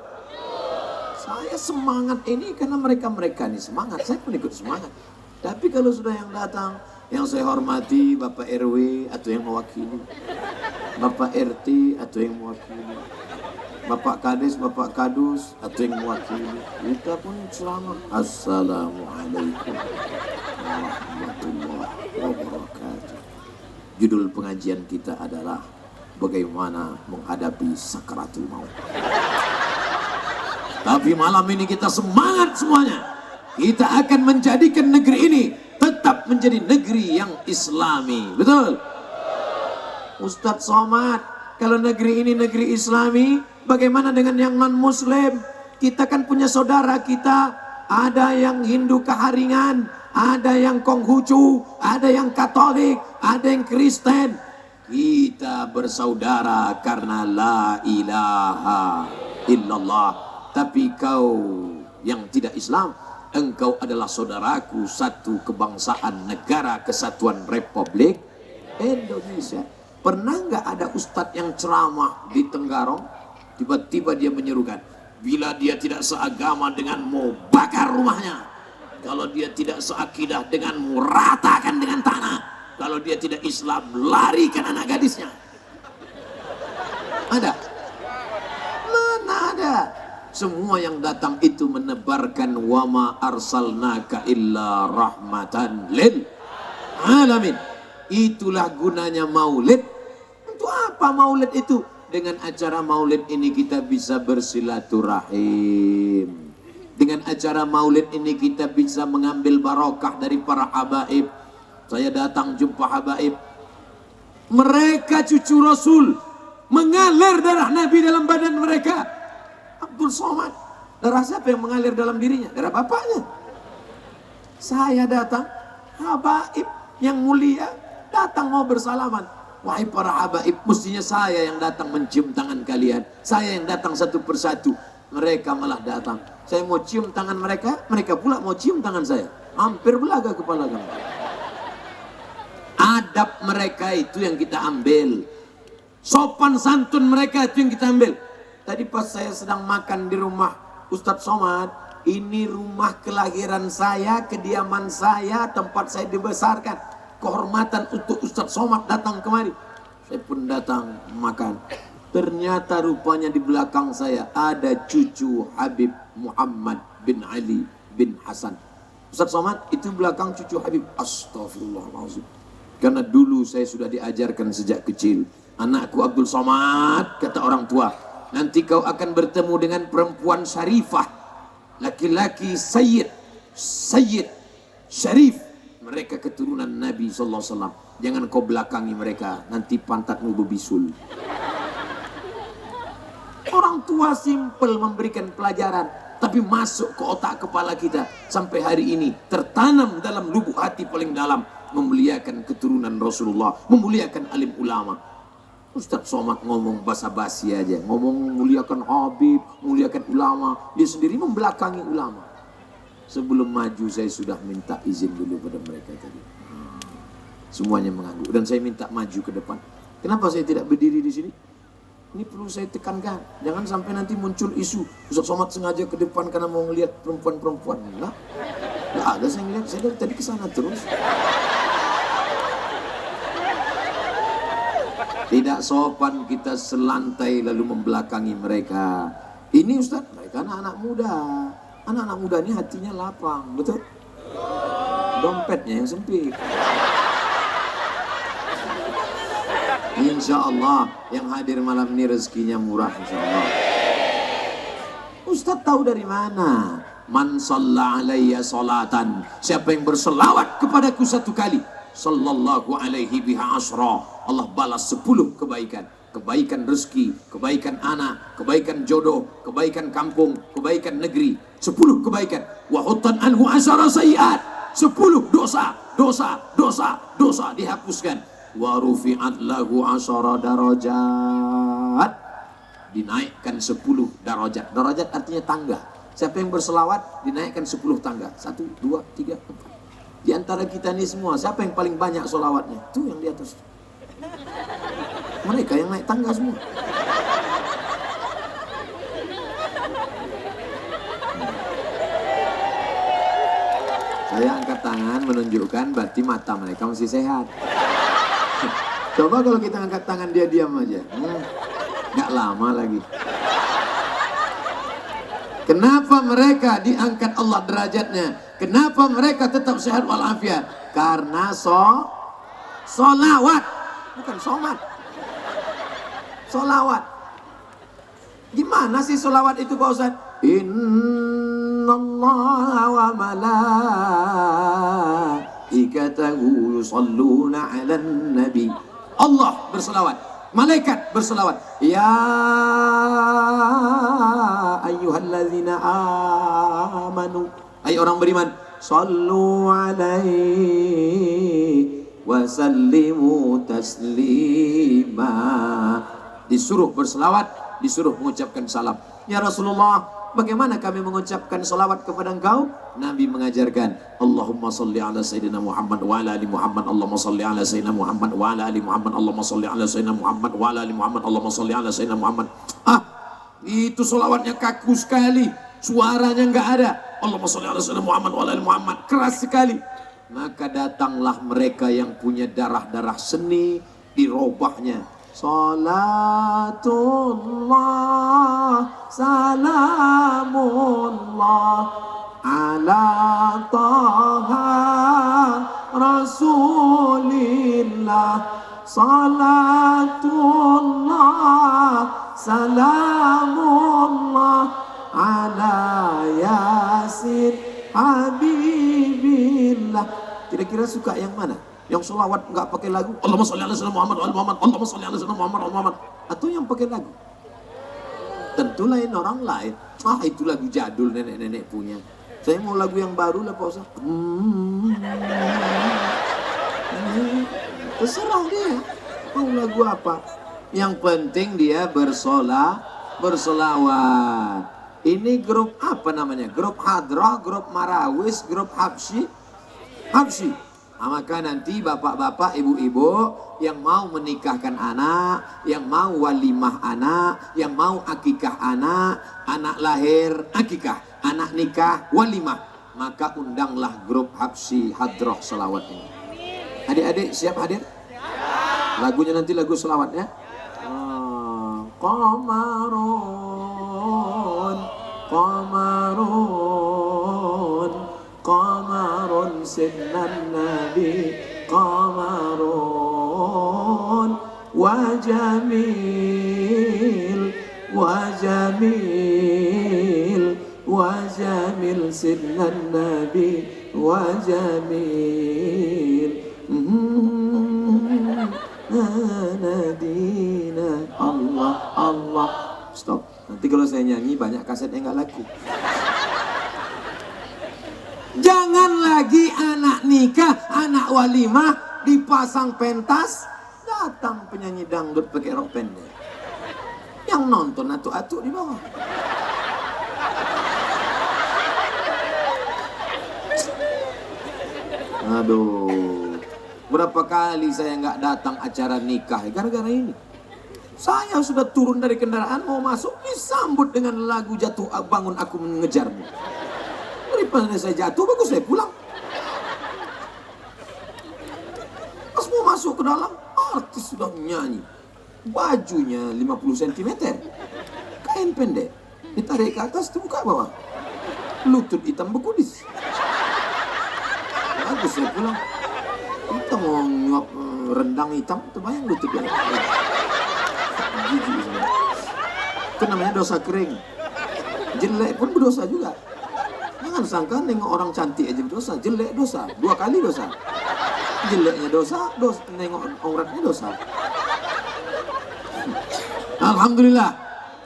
S2: Saya semangat ini karena mereka-mereka ini semangat. Saya pun ikut semangat. Tapi kalau sudah yang datang, yang saya hormati Bapak RW atau yang mewakili, Bapak RT atau yang mewakili, Bapak Kades, Bapak Kadus atau yang mewakili, kita pun selamat. Assalamualaikum warahmatullahi wabarakatuh. Judul pengajian kita adalah bagaimana menghadapi sakaratul maut. Tapi malam ini kita semangat semuanya. Kita akan menjadikan negeri ini tetap menjadi negeri yang islami. Betul? Ustadz Somad, kalau negeri ini negeri islami, bagaimana dengan yang non-muslim? Kita kan punya saudara kita, ada yang Hindu Keharingan, ada yang Konghucu, ada yang Katolik, ada yang Kristen. Kita bersaudara karena la ilaha illallah. Tapi kau yang tidak Islam, engkau adalah saudaraku satu kebangsaan negara kesatuan Republik Indonesia. Pernah nggak ada ustadz yang ceramah di Tenggarong? Tiba-tiba dia menyerukan, bila dia tidak seagama denganmu, bakar rumahnya. Kalau dia tidak seakidah denganmu, ratakan dengan tanah. Kalau dia tidak Islam, larikan anak gadisnya. Ada? Mana ada? Semua yang datang itu menebarkan wama arsalnaka illa rahmatan lil alamin. Itulah gunanya maulid. Untuk apa maulid itu? Dengan acara maulid ini kita bisa bersilaturahim. Dengan acara maulid ini kita bisa mengambil barokah dari para habaib. Saya datang jumpa habaib. Mereka cucu Rasul. Mengalir darah Nabi dalam badan mereka. Abdul Somad. Darah siapa yang mengalir dalam dirinya? Darah bapaknya. Saya datang. Habaib yang mulia. Datang mau bersalaman. Wahai para habaib, mestinya saya yang datang mencium tangan kalian. Saya yang datang satu persatu. Mereka malah datang. Saya mau cium tangan mereka, mereka pula mau cium tangan saya. Hampir belaga kepala kami. Adab mereka itu yang kita ambil. Sopan santun mereka itu yang kita ambil. Tadi pas saya sedang makan di rumah Ustadz Somad, ini rumah kelahiran saya, kediaman saya, tempat saya dibesarkan. Kehormatan untuk Ustadz Somad datang kemari. Saya pun datang makan. Ternyata rupanya di belakang saya ada cucu Habib Muhammad bin Ali bin Hasan. Ustadz Somad itu belakang cucu Habib. Astagfirullahaladzim. Karena dulu saya sudah diajarkan sejak kecil. Anakku Abdul Somad, kata orang tua, nanti kau akan bertemu dengan perempuan syarifah. Laki-laki sayyid, syarif. Mereka keturunan Nabi SAW. Jangan kau belakangi mereka, nanti pantatmu berbisul. Orang tua simpel memberikan pelajaran, tapi masuk ke otak kepala kita. Sampai hari ini tertanam dalam lubuk hati paling dalam. Memuliakan keturunan Rasulullah, memuliakan alim ulama. Ustadz Somad ngomong basa-basi aja, ngomong memuliakan Habib, memuliakan ulama. Dia sendiri membelakangi ulama. Sebelum maju saya sudah minta izin dulu pada mereka tadi. Semuanya mengangguk dan saya minta maju ke depan. Kenapa saya tidak berdiri di sini? Ini perlu saya tekankan. Jangan sampai nanti muncul isu Ustadz Somad sengaja ke depan karena mau ngelihat perempuan-perempuan. Enggak. Enggak ada saya ngelihat. Saya dari tadi ke sana terus. Tidak sopan kita selantai lalu membelakangi mereka. Ini Ustadz, mereka anak-anak muda. Anak-anak muda ini hatinya lapang, betul? Dompetnya yang sempit. Insya Allah yang hadir malam ini rezekinya murah, insya Allah. Ustadz tahu dari mana? Man shalla alayya salatan. Siapa yang berselawat kepadaku satu kali, sallallahu alaihi biha asra. Allah balas 10 kebaikan. Kebaikan rezeki, kebaikan anak, kebaikan jodoh, kebaikan kampung, kebaikan negeri. 10 kebaikan. Wa huttan anhu asyara sayiat. 10 dosa dihapuskan. Wa rufi'at lahu asyara darajat. Dinaikkan 10 darajat. Darajat artinya tangga. Siapa yang berselawat dinaikkan 10 tangga. 1, 2, 3, 4. Di antara kita ini semua, siapa yang paling banyak selawatnya? Itu yang di atas. Mereka yang naik tangga semua. Saya angkat tangan menunjukkan berarti mata mereka masih sehat. Coba kalau kita angkat tangan dia diam aja. Gak lama lagi. Kenapa mereka diangkat Allah derajatnya? Kenapa mereka tetap sehat walafiat? Karena solawat. Bukan somat. Solawat. Gimana sih solawat itu Pak Ustaz? Innallaha wa malaikatahu yusalluna 'alan nabi. Allah berselawat, malaikat berselawat. Ya ayyuhalladzina amanu. Hai orang beriman, sallu 'alaihi wa sallimu taslima. Disuruh berselawat, disuruh mengucapkan salam. Ya Rasulullah, bagaimana kami mengucapkan salawat kepada engkau? Nabi mengajarkan, Allahumma salli ala Sayyidina Muhammad wa ala ali Muhammad, Allahumma salli ala Sayyidina Muhammad wa ala ali Muhammad, Allahumma salli ala Sayyidina Muhammad wa ala ali Muhammad, Allahumma salli ala Sayyidina Muhammad. itu solawatnya kaku sekali, suaranya nggak ada. Allahumma sholli ala sayyidina Muhammad wa ala ali Muhammad, keras sekali. Maka datanglah mereka yang punya darah-darah seni, dirobahnya. Salatullah, salamullah ala taha rasulillah. Salatullah, salamullah ala yasin habibillah. Kira-kira suka yang mana? Yang sholawat nggak pakai lagu, Allahumma sholli ala sayyidina Muhammad wa ala Muhammad, Allahumma sholli ala sayyidina Muhammad wa ala Muhammad, atau yang pakai lagu? Tentu lain orang lain. Itu lagu jadul nenek-nenek punya. Saya mau lagu yang baru lah Pak Ustaz. Terserah dia mau lagu apa. Yang penting dia bersolawat. Ini grup apa namanya? Grup Hadrah, grup Marawis, grup Habsyi. Maka nanti bapak-bapak, ibu-ibu yang mau menikahkan anak, yang mau walimah anak, yang mau akikah anak, anak lahir akikah, anak nikah walimah, maka undanglah grup Habsyi Hadrah Selawat ini. Adik-adik siap hadir? Lagunya nanti lagu selawat ya. Qamarun, qamarun, qamarun sinnan nabi, qamarun wa jamil, wa jamil, wa jamil sinnan nabi, wa jamil. Nadina Allah Allah. Stop. Nanti kalau saya nyanyi banyak kaset yang nggak laku. Jangan lagi anak nikah, anak walimah dipasang pentas, datang penyanyi dangdut pakai rok pendek. Yang nonton atuk-atuk di bawah. Aduh, berapa kali saya nggak datang acara nikah gara-gara ini. Saya sudah turun dari kendaraan mau masuk disambut dengan lagu jatuh bangun aku mengejarmu. Daripada saya jatuh bagus saya pulang. Pas mau masuk ke dalam artis sudah nyanyi, bajunya 50 cm, kain pendek, ditarik ke atas terbuka bawah, lutut hitam bekudis. Bagus saya pulang. Kita mau nyuap rendang hitam, terbayang lututnya. Jijik semua. Itu namanya dosa kering. Jelek pun berdosa juga. Jangan sangka nengok orang cantik aja berdosa. Jelek dosa, 2 kali dosa. Jeleknya dosa, nengok auratnya dosa. Alhamdulillah.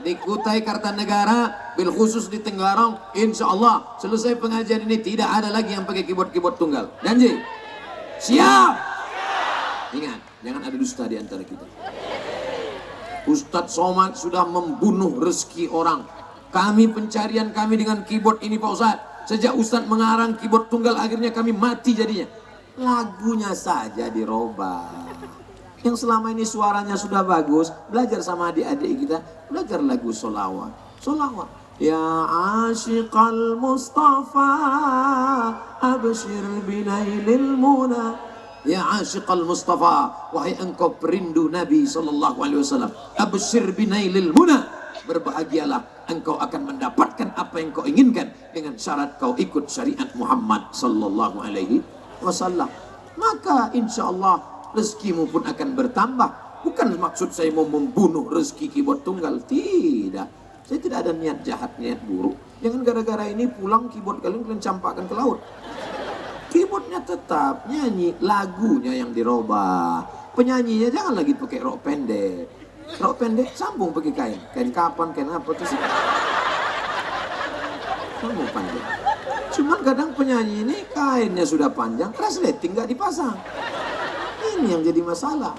S2: Di Kutai Kartanegara, bil khusus di Tenggarong, insya Allah selesai pengajian ini tidak ada lagi yang pakai keyboard tunggal. Janji? Siap? Ingat, jangan ada dusta di antara kita. Ustadz Somad sudah membunuh rezeki orang. Kami pencarian kami dengan keyboard ini Pak Ustadz. Sejak Ustadz mengarang keyboard tunggal akhirnya kami mati jadinya. Lagunya saja dirobah. Yang selama ini suaranya sudah bagus, belajar sama adik-adik kita, belajar lagu solawat. Solawat. Ya asyiqal Mustafa, abshir binailil muna. Ya asyiqal Mustafa, wahai engkau perindu Nabi SAW, abshir binailil muna. Berbahagialah, engkau akan mendapatkan apa yang kau inginkan dengan syarat kau ikut syariat Muhammad SAW. Maka insya Allah rezekimu pun akan bertambah. Bukan maksud saya mau membunuh rezeki keyboard tunggal, tidak. Saya tidak ada niat jahat, niat buruk. Jangan gara-gara ini pulang keyboard kalian campakkan ke laut. Keyboardnya tetap nyanyi, lagunya yang dirubah. Penyanyinya jangan lagi pakai rok pendek. Rok pendek sambung pakai kain. Kain kapan, kain apa tuh sih? Sambung panjang. Cuman kadang penyanyi ini kainnya sudah panjang, resleting nggak dipasang. Ini yang jadi masalah.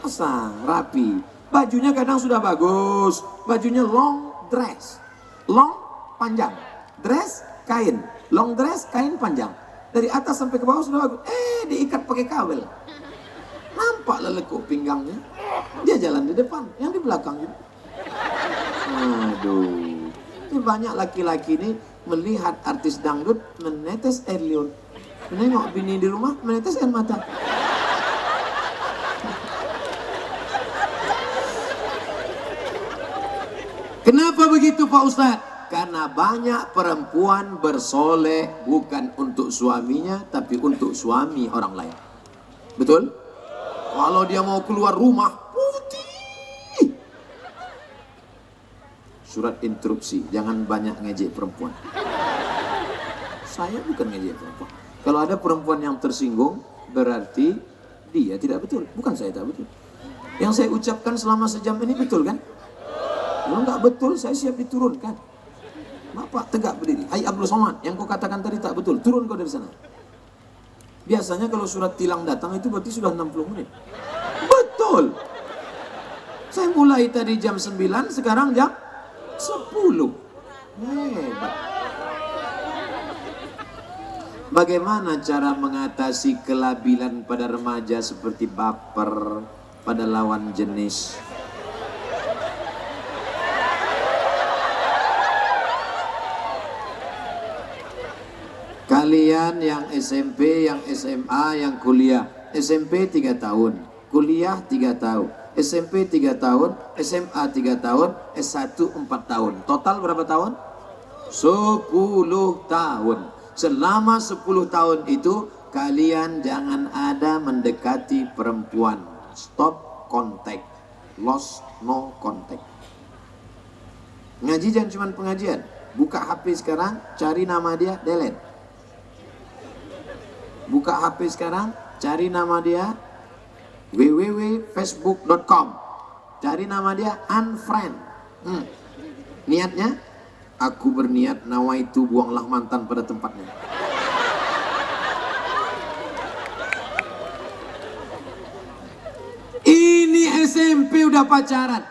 S2: Pasang rapi. Bajunya kadang sudah bagus. Bajunya long dress. Long panjang. Dress kain. Long dress kain panjang. Dari atas sampai ke bawah sudah bagus. Diikat pakai kawel. Nampaklah lekuk pinggangnya. Dia jalan di depan, yang di belakang gitu. Aduh, ini banyak laki-laki ini melihat artis dangdut menetes air liur, menengok bini di rumah menetes air mata. Kenapa begitu Pak Ustadz? Karena banyak perempuan bersoleh bukan untuk suaminya, tapi untuk suami orang lain. Betul? Kalau dia mau keluar rumah, putih. Surat interupsi, jangan banyak ngejek perempuan. Saya bukan ngejek perempuan. Kalau ada perempuan yang tersinggung, berarti dia tidak betul. Bukan saya tak betul. Yang saya ucapkan selama sejam ini betul kan? Kalau nggak betul, saya siap diturunkan. Bapak tegak berdiri. Hai Abdul Somad, yang kau katakan tadi tak betul. Turun kau dari sana. Biasanya kalau surat tilang datang itu berarti sudah 60 menit. Betul. Saya mulai tadi jam 9, sekarang jam 10. Hebat. Bagaimana cara mengatasi kelabilan pada remaja seperti baper pada lawan jenis? Kalian yang SMP, yang SMA, yang kuliah. SMP 3 tahun, kuliah 3 tahun, SMP 3 tahun, SMA 3 tahun, S1 4 tahun. Total berapa tahun? 10 tahun. Selama 10 tahun itu kalian jangan ada mendekati perempuan. Stop contact. Lost no contact. Ngaji jangan cuma pengajian. Buka HP sekarang, cari nama dia, delete. Buka HP sekarang, cari nama dia www.facebook.com. Cari nama dia, unfriend. Niatnya, aku berniat nawaitu buanglah mantan pada tempatnya. Ini SMP udah pacaran.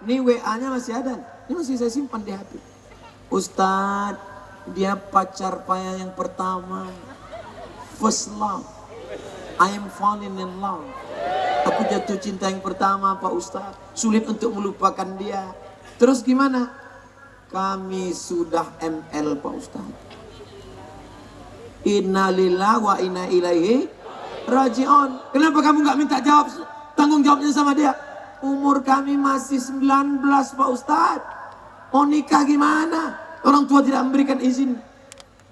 S2: Ini WA-nya masih ada. Ini masih saya simpan di HP. Ustadz, dia pacar saya yang pertama. First love, I am falling in love. Aku jatuh cinta yang pertama Pak Ustadz. Sulit untuk melupakan dia. Terus gimana? Kami sudah ML Pak Ustadz. Innalillahi wa inna ilaihi raji'un. Kenapa kamu gak minta jawab, tanggung jawabnya sama dia? Umur kami masih 19 Pak Ustadz. Mau nikah gimana? Orang tua tidak memberikan izin.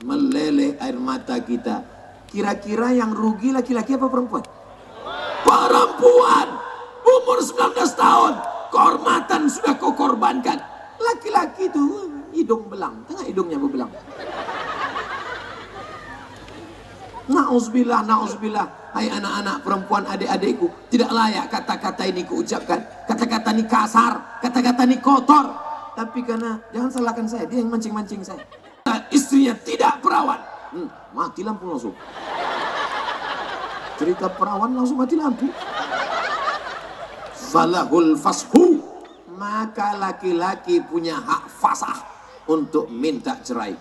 S2: Meleleh air mata kita. Kira-kira yang rugi laki-laki apa perempuan? Perempuan. Umur 19 tahun. Kehormatan sudah kau korbankan. Laki-laki itu hidung belang. Tengah hidungnya berbelang. Na'udzubillah, na'udzubillah. Hai anak-anak perempuan, adik-adikku. Tidak layak kata-kata ini kuucapkan. Kata-kata ini kasar. Kata-kata ini kotor. Tapi karena, jangan salahkan saya. Dia yang mancing-mancing saya. Istrinya tidak perawan. Mati lampu langsung. Cerita perawan langsung mati lampu. Falahul fashu. Maka laki-laki punya hak fasah untuk minta cerai.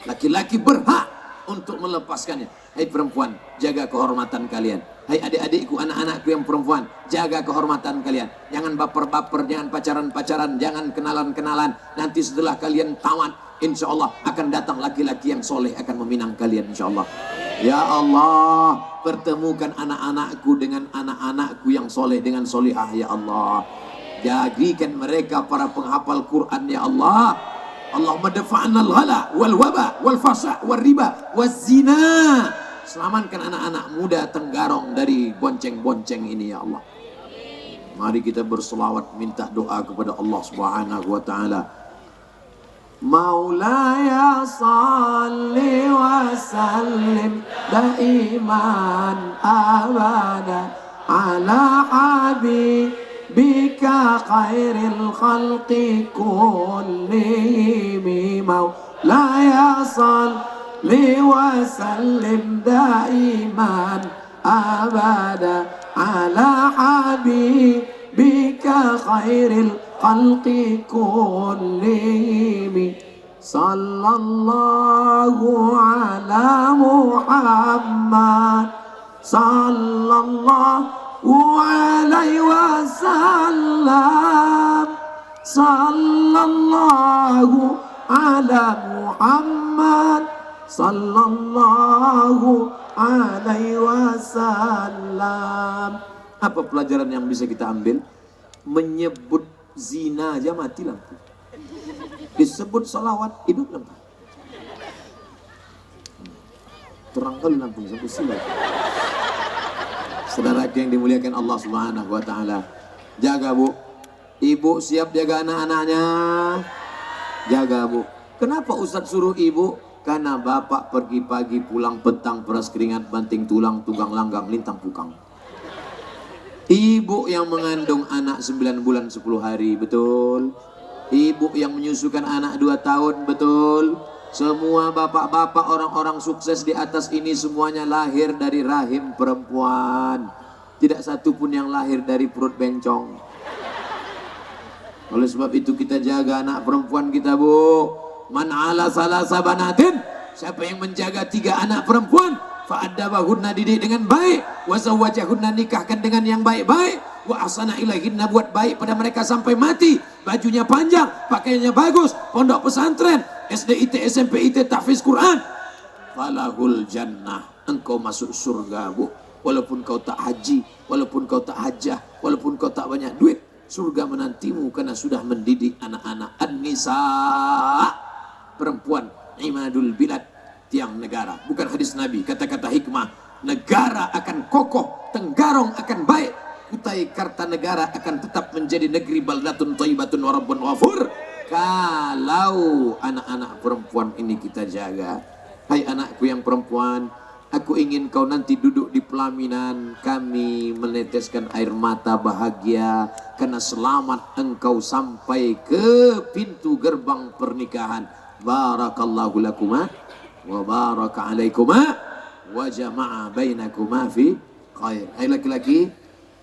S2: Laki-laki berhak untuk melepaskannya. Hai perempuan, jaga kehormatan kalian. Hai adik-adikku, anak-anakku yang perempuan, jaga kehormatan kalian. Jangan baper-baper, jangan pacaran-pacaran, jangan kenalan-kenalan. Nanti setelah kalian tamat, insya Allah akan datang laki-laki yang soleh akan meminang kalian insya Allah. Ya Allah, pertemukan anak-anakku dengan anak-anakku yang soleh dengan solihah ya Allah. Jadikan mereka para penghafal Quran ya Allah. Allahumma dafa'na al-ghala wal waba wal fasa wal riba waz zina. Selamatkan anak-anak muda Tenggarong dari bonceng-bonceng ini ya Allah. Mari kita berselawat minta doa kepada Allah Subhanahu wa taala. Maulaya salli wa sallim daiman abada ala habibika khairil khalqi kullihim. Maulaya salli wa sallim daiman abada ala habibika khairil khalqi kullihim. Sallallahu ala Muhammad sallallahu alaihi wasallam. sallallahu ala Muhammad sallallahu alaihi wasallam. Apa pelajaran yang bisa kita ambil? Menyebut zina aja mati lampu. Disebut salawat hidup lampu. Terang kali lampu sampai sini. Saudara yang dimuliakan Allah Subhanahu wa taala. Jaga, Bu. Ibu siap jaga anak-anaknya. Jaga, Bu. Kenapa Ustadz suruh ibu? Karena bapak pergi pagi pulang petang peras keringat banting tulang tunggang langgang lintang pukang. Ibu yang mengandung anak 9 bulan 10 hari, betul. Ibu yang menyusukan anak 2 tahun, betul. Semua bapak-bapak orang-orang sukses di atas ini semuanya lahir dari rahim perempuan. Tidak satu pun yang lahir dari perut bencong. Oleh sebab itu kita jaga anak perempuan kita, Bu. Man ala salasa banatin. Siapa yang menjaga 3 anak perempuan, fa'addabahunna, didik dengan baik, wa zawwajahunna, nikahkan dengan yang baik-baik, wa ahsana ilaihinna, buat baik pada mereka sampai mati, bajunya panjang, pakaiannya bagus, pondok pesantren, SD, IT, SMP, IT, tahfiz Quran, falahul jannah, engkau masuk surga, Bu. Walaupun kau tak haji, walaupun kau tak hajah, walaupun kau tak banyak duit, surga menantimu karena sudah mendidik anak-anak. An-nisa, perempuan, imadul bilad, tiang negara. Bukan hadis Nabi, kata-kata hikmah. Negara akan kokoh, Tenggarong akan baik, Kutai Kartanegara akan tetap menjadi negeri baldatun thayyibatun wa rabbun ghafur, kalau anak-anak perempuan ini kita jaga. Hai anakku yang perempuan, aku ingin kau nanti duduk di pelaminan kami meneteskan air mata bahagia karena selamat engkau sampai ke pintu gerbang pernikahan. Barakallahu lakuma wa baraka alaikuma wa jama'a bainakuma fi khair. Hai laki-laki,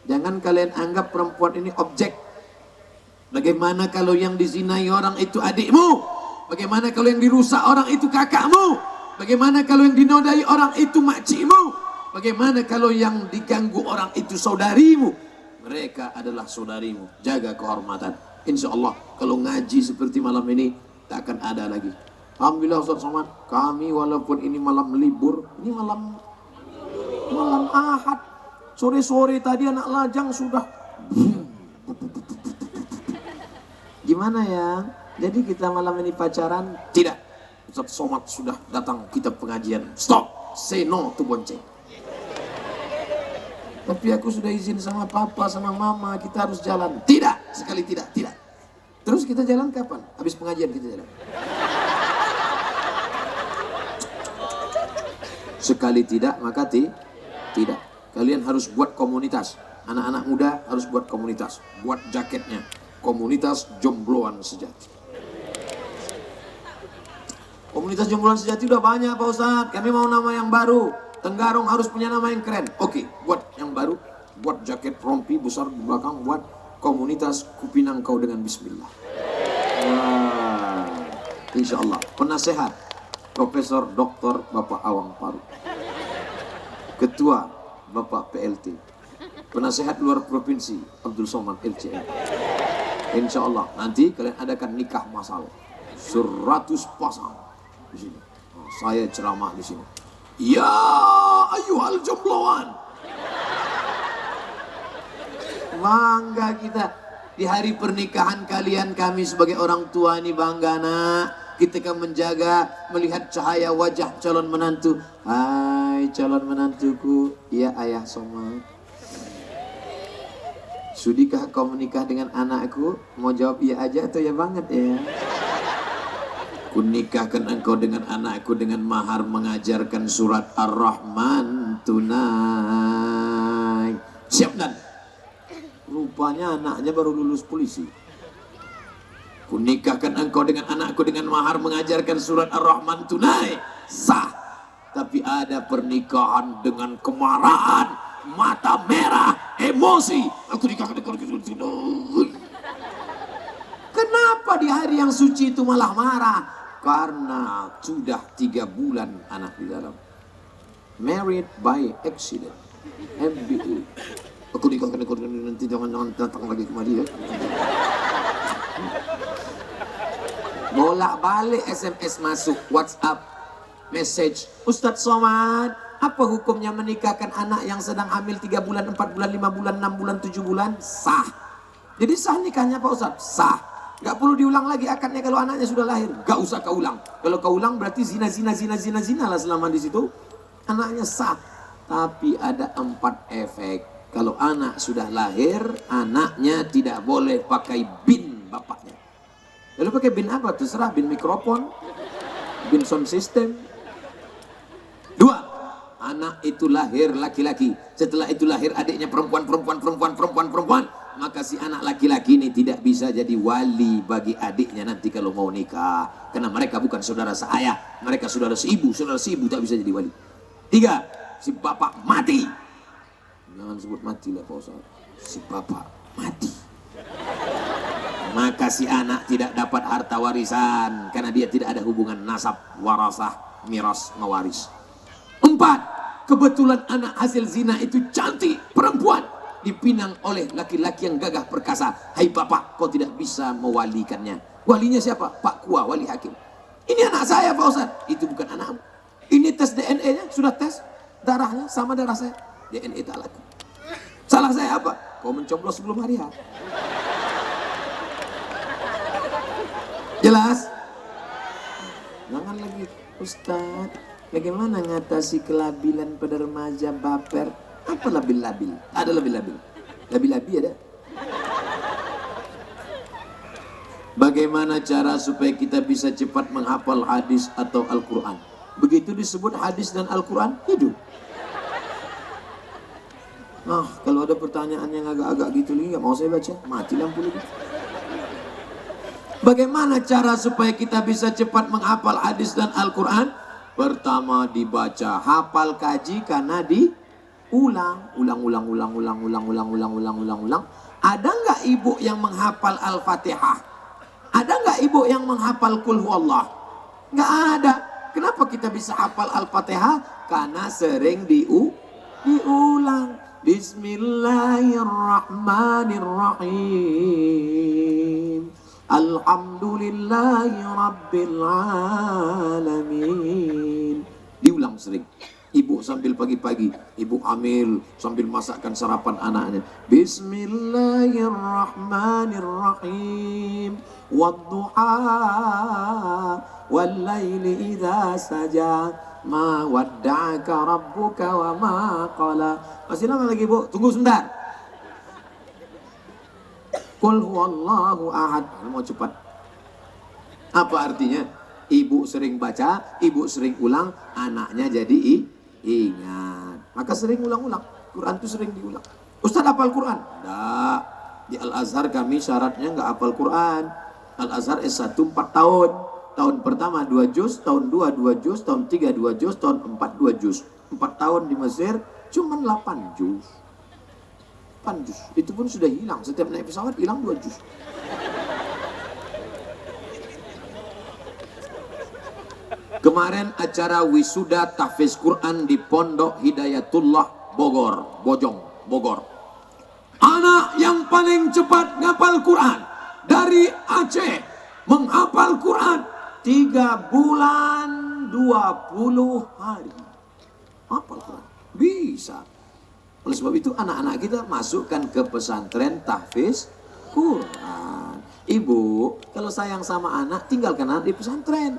S2: jangan kalian anggap perempuan ini objek. Bagaimana kalau yang dizinai orang itu adikmu? Bagaimana kalau yang dirusak orang itu kakakmu? Bagaimana kalau yang dinodai orang itu makcikmu? Bagaimana kalau yang diganggu orang itu saudarimu? Mereka adalah saudarimu. Jaga kehormatan. Insya Allah kalau ngaji seperti malam ini tak akan ada lagi. Alhamdulillah Ustaz Somad, kami walaupun ini malam libur, ini malam Ahad, sore-sore tadi anak lajang sudah. Gimana ya? Jadi kita malam ini pacaran? Tidak. Ustaz Somad sudah datang kitab pengajian. Stop, say no to bonceng. Tapi aku sudah izin sama papa, sama mama, kita harus jalan. Tidak, sekali tidak, tidak. Terus kita jalan kapan? Habis pengajian kita jalan. Sekali tidak, maka tidak. Kalian harus buat komunitas. Anak-anak muda harus buat komunitas. Buat jaketnya. Komunitas jombloan sejati. Komunitas jombloan sejati udah banyak Pak Ustadz. Kami mau nama yang baru. Tenggarong harus punya nama yang keren. Oke, buat yang baru. Buat jaket rompi besar di belakang. Buat komunitas kupinang kau dengan bismillah. Wah, insya Allah. Penasehat Profesor Dr. Bapak Awang Paru. Ketua Bapak PLT. Penasehat luar provinsi Abdul Somad LCM. Insya Allah nanti kalian adakan nikah masal 100 pasang di sini. Nah, saya ceramah di sini. Ya ayyuhal jombloan. Bangga kita di hari pernikahan kalian, kami sebagai orang tua ini bangga nak. Kita akan menjaga melihat cahaya wajah calon menantu. Hai calon menantuku, iya ayah Somad. Sudikah kau menikah dengan anakku? Mau jawab iya aja atau ya banget ya? Kunikahkan engkau dengan anakku dengan mahar mengajarkan surat Ar-Rahman tunai. Siap dan? Rupanya anaknya baru lulus polisi. Kunikahkan engkau dengan anakku dengan mahar mengajarkan surat Ar-Rahman tunai. Sah. Tapi ada pernikahan dengan kemarahan, mata merah, emosi. Aku nikahkan engkau. Kenapa di hari yang suci itu malah marah? Karena sudah 3 bulan anak di dalam. Married by accident. MBA. Aku nikahkan engkau nanti jangan datang lagi kemari ya. Bolak-balik SMS masuk, WhatsApp, message. Ustadz Somad, apa hukumnya menikahkan anak yang sedang hamil 3 bulan, 4 bulan, 5 bulan, 6 bulan, 7 bulan? Sah. Jadi sah nikahnya Pak Ustadz? Sah. Gak perlu diulang lagi akadnya kalau anaknya sudah lahir. Gak usah kau ulang. Kalau kau ulang berarti zina lah selama di situ. Anaknya sah. Tapi ada 4 efek. Kalau anak sudah lahir, anaknya tidak boleh pakai bin bapaknya. Lalu pakai bin apa? Terserah, bin mikrofon, bin sound system. 2, anak itu lahir laki-laki. Setelah itu lahir adiknya perempuan. Maka si anak laki-laki ini tidak bisa jadi wali bagi adiknya nanti kalau mau nikah. Karena mereka bukan saudara seayah. Mereka saudara seibu tak bisa jadi wali. 3, si bapak mati. Jangan sebut mati lah Pak Ustaz. Si bapak mati. Maka si anak tidak dapat harta warisan. Karena dia tidak ada hubungan nasab, warasah, miras, mewaris. 4, kebetulan anak hasil zina itu cantik, perempuan. Dipinang oleh laki-laki yang gagah perkasa. Hai bapak, kau tidak bisa mewalikannya. Walinya siapa? Pak Kua, wali hakim. Ini anak saya Pak Ustaz. Itu bukan anakmu. Ini tes DNA-nya, sudah tes. Darahnya sama darah saya. DNA tak laku. Salah saya apa? Kau mencoblos sebelum hari H. Jelas? Jangan lagi, Ustaz, bagaimana ngatasi kelabilan pada remaja baper? Apa labil-labil? Ada labil-labil. Labil-labil ada. Bagaimana cara supaya kita bisa cepat menghafal hadis atau Al-Quran? Begitu disebut hadis dan Al-Quran, hidup. Nah, kalau ada pertanyaan yang agak-agak gitu lagi, nggak mau saya baca, mati lampu lagi. Bagaimana cara supaya kita bisa cepat menghafal hadis dan Al-Quran? Pertama dibaca, hafal kaji karena diulang. Ulang. Ada nggak ibu yang menghafal Al-Fatihah? Ada nggak ibu yang menghafal Qul Huwallah? Nggak ada. Kenapa kita bisa hafal Al-Fatihah? Karena sering diulang. Bismillahirrahmanirrahim. Alhamdulillahi Rabbil Alamin. Diulang sering. Ibu sambil pagi-pagi, ibu hamil sambil masakkan sarapan anaknya. Bismillahirrahmanirrahim. Wadduha wallaili idza saja. Ma wadda'aka rabbuka wa ma qala. Masih lama lagi Bu, tunggu sebentar. Qul huwallahu ahad. Mau cepat. Apa artinya? Ibu sering baca, ibu sering ulang, anaknya jadi ingat. Maka sering ulang-ulang. Quran itu sering diulang. Ustaz hafal Quran? Enggak. Di Al-Azhar kami syaratnya enggak hafal Quran. Al-Azhar S1 4 tahun. Tahun pertama 2 juz, tahun 2 2 juz, tahun 3 2 juz, tahun 4 2 juz. 4 tahun di Mesir cuma 8 juz. 8 juz. Itu pun sudah hilang. Setiap naik pesawat hilang 2 juz. Kemarin acara wisuda tahfiz Quran di Pondok Hidayatullah Bogor, Bogor. Anak yang paling cepat ngapal Quran dari Aceh menghafal Quran 3 bulan 20 hari. Hafal Quran. Bisa. Oleh sebab itu anak-anak kita masukkan ke pesantren tahfiz Quran. Ibu, kalau sayang sama anak, tinggalkan anak di pesantren.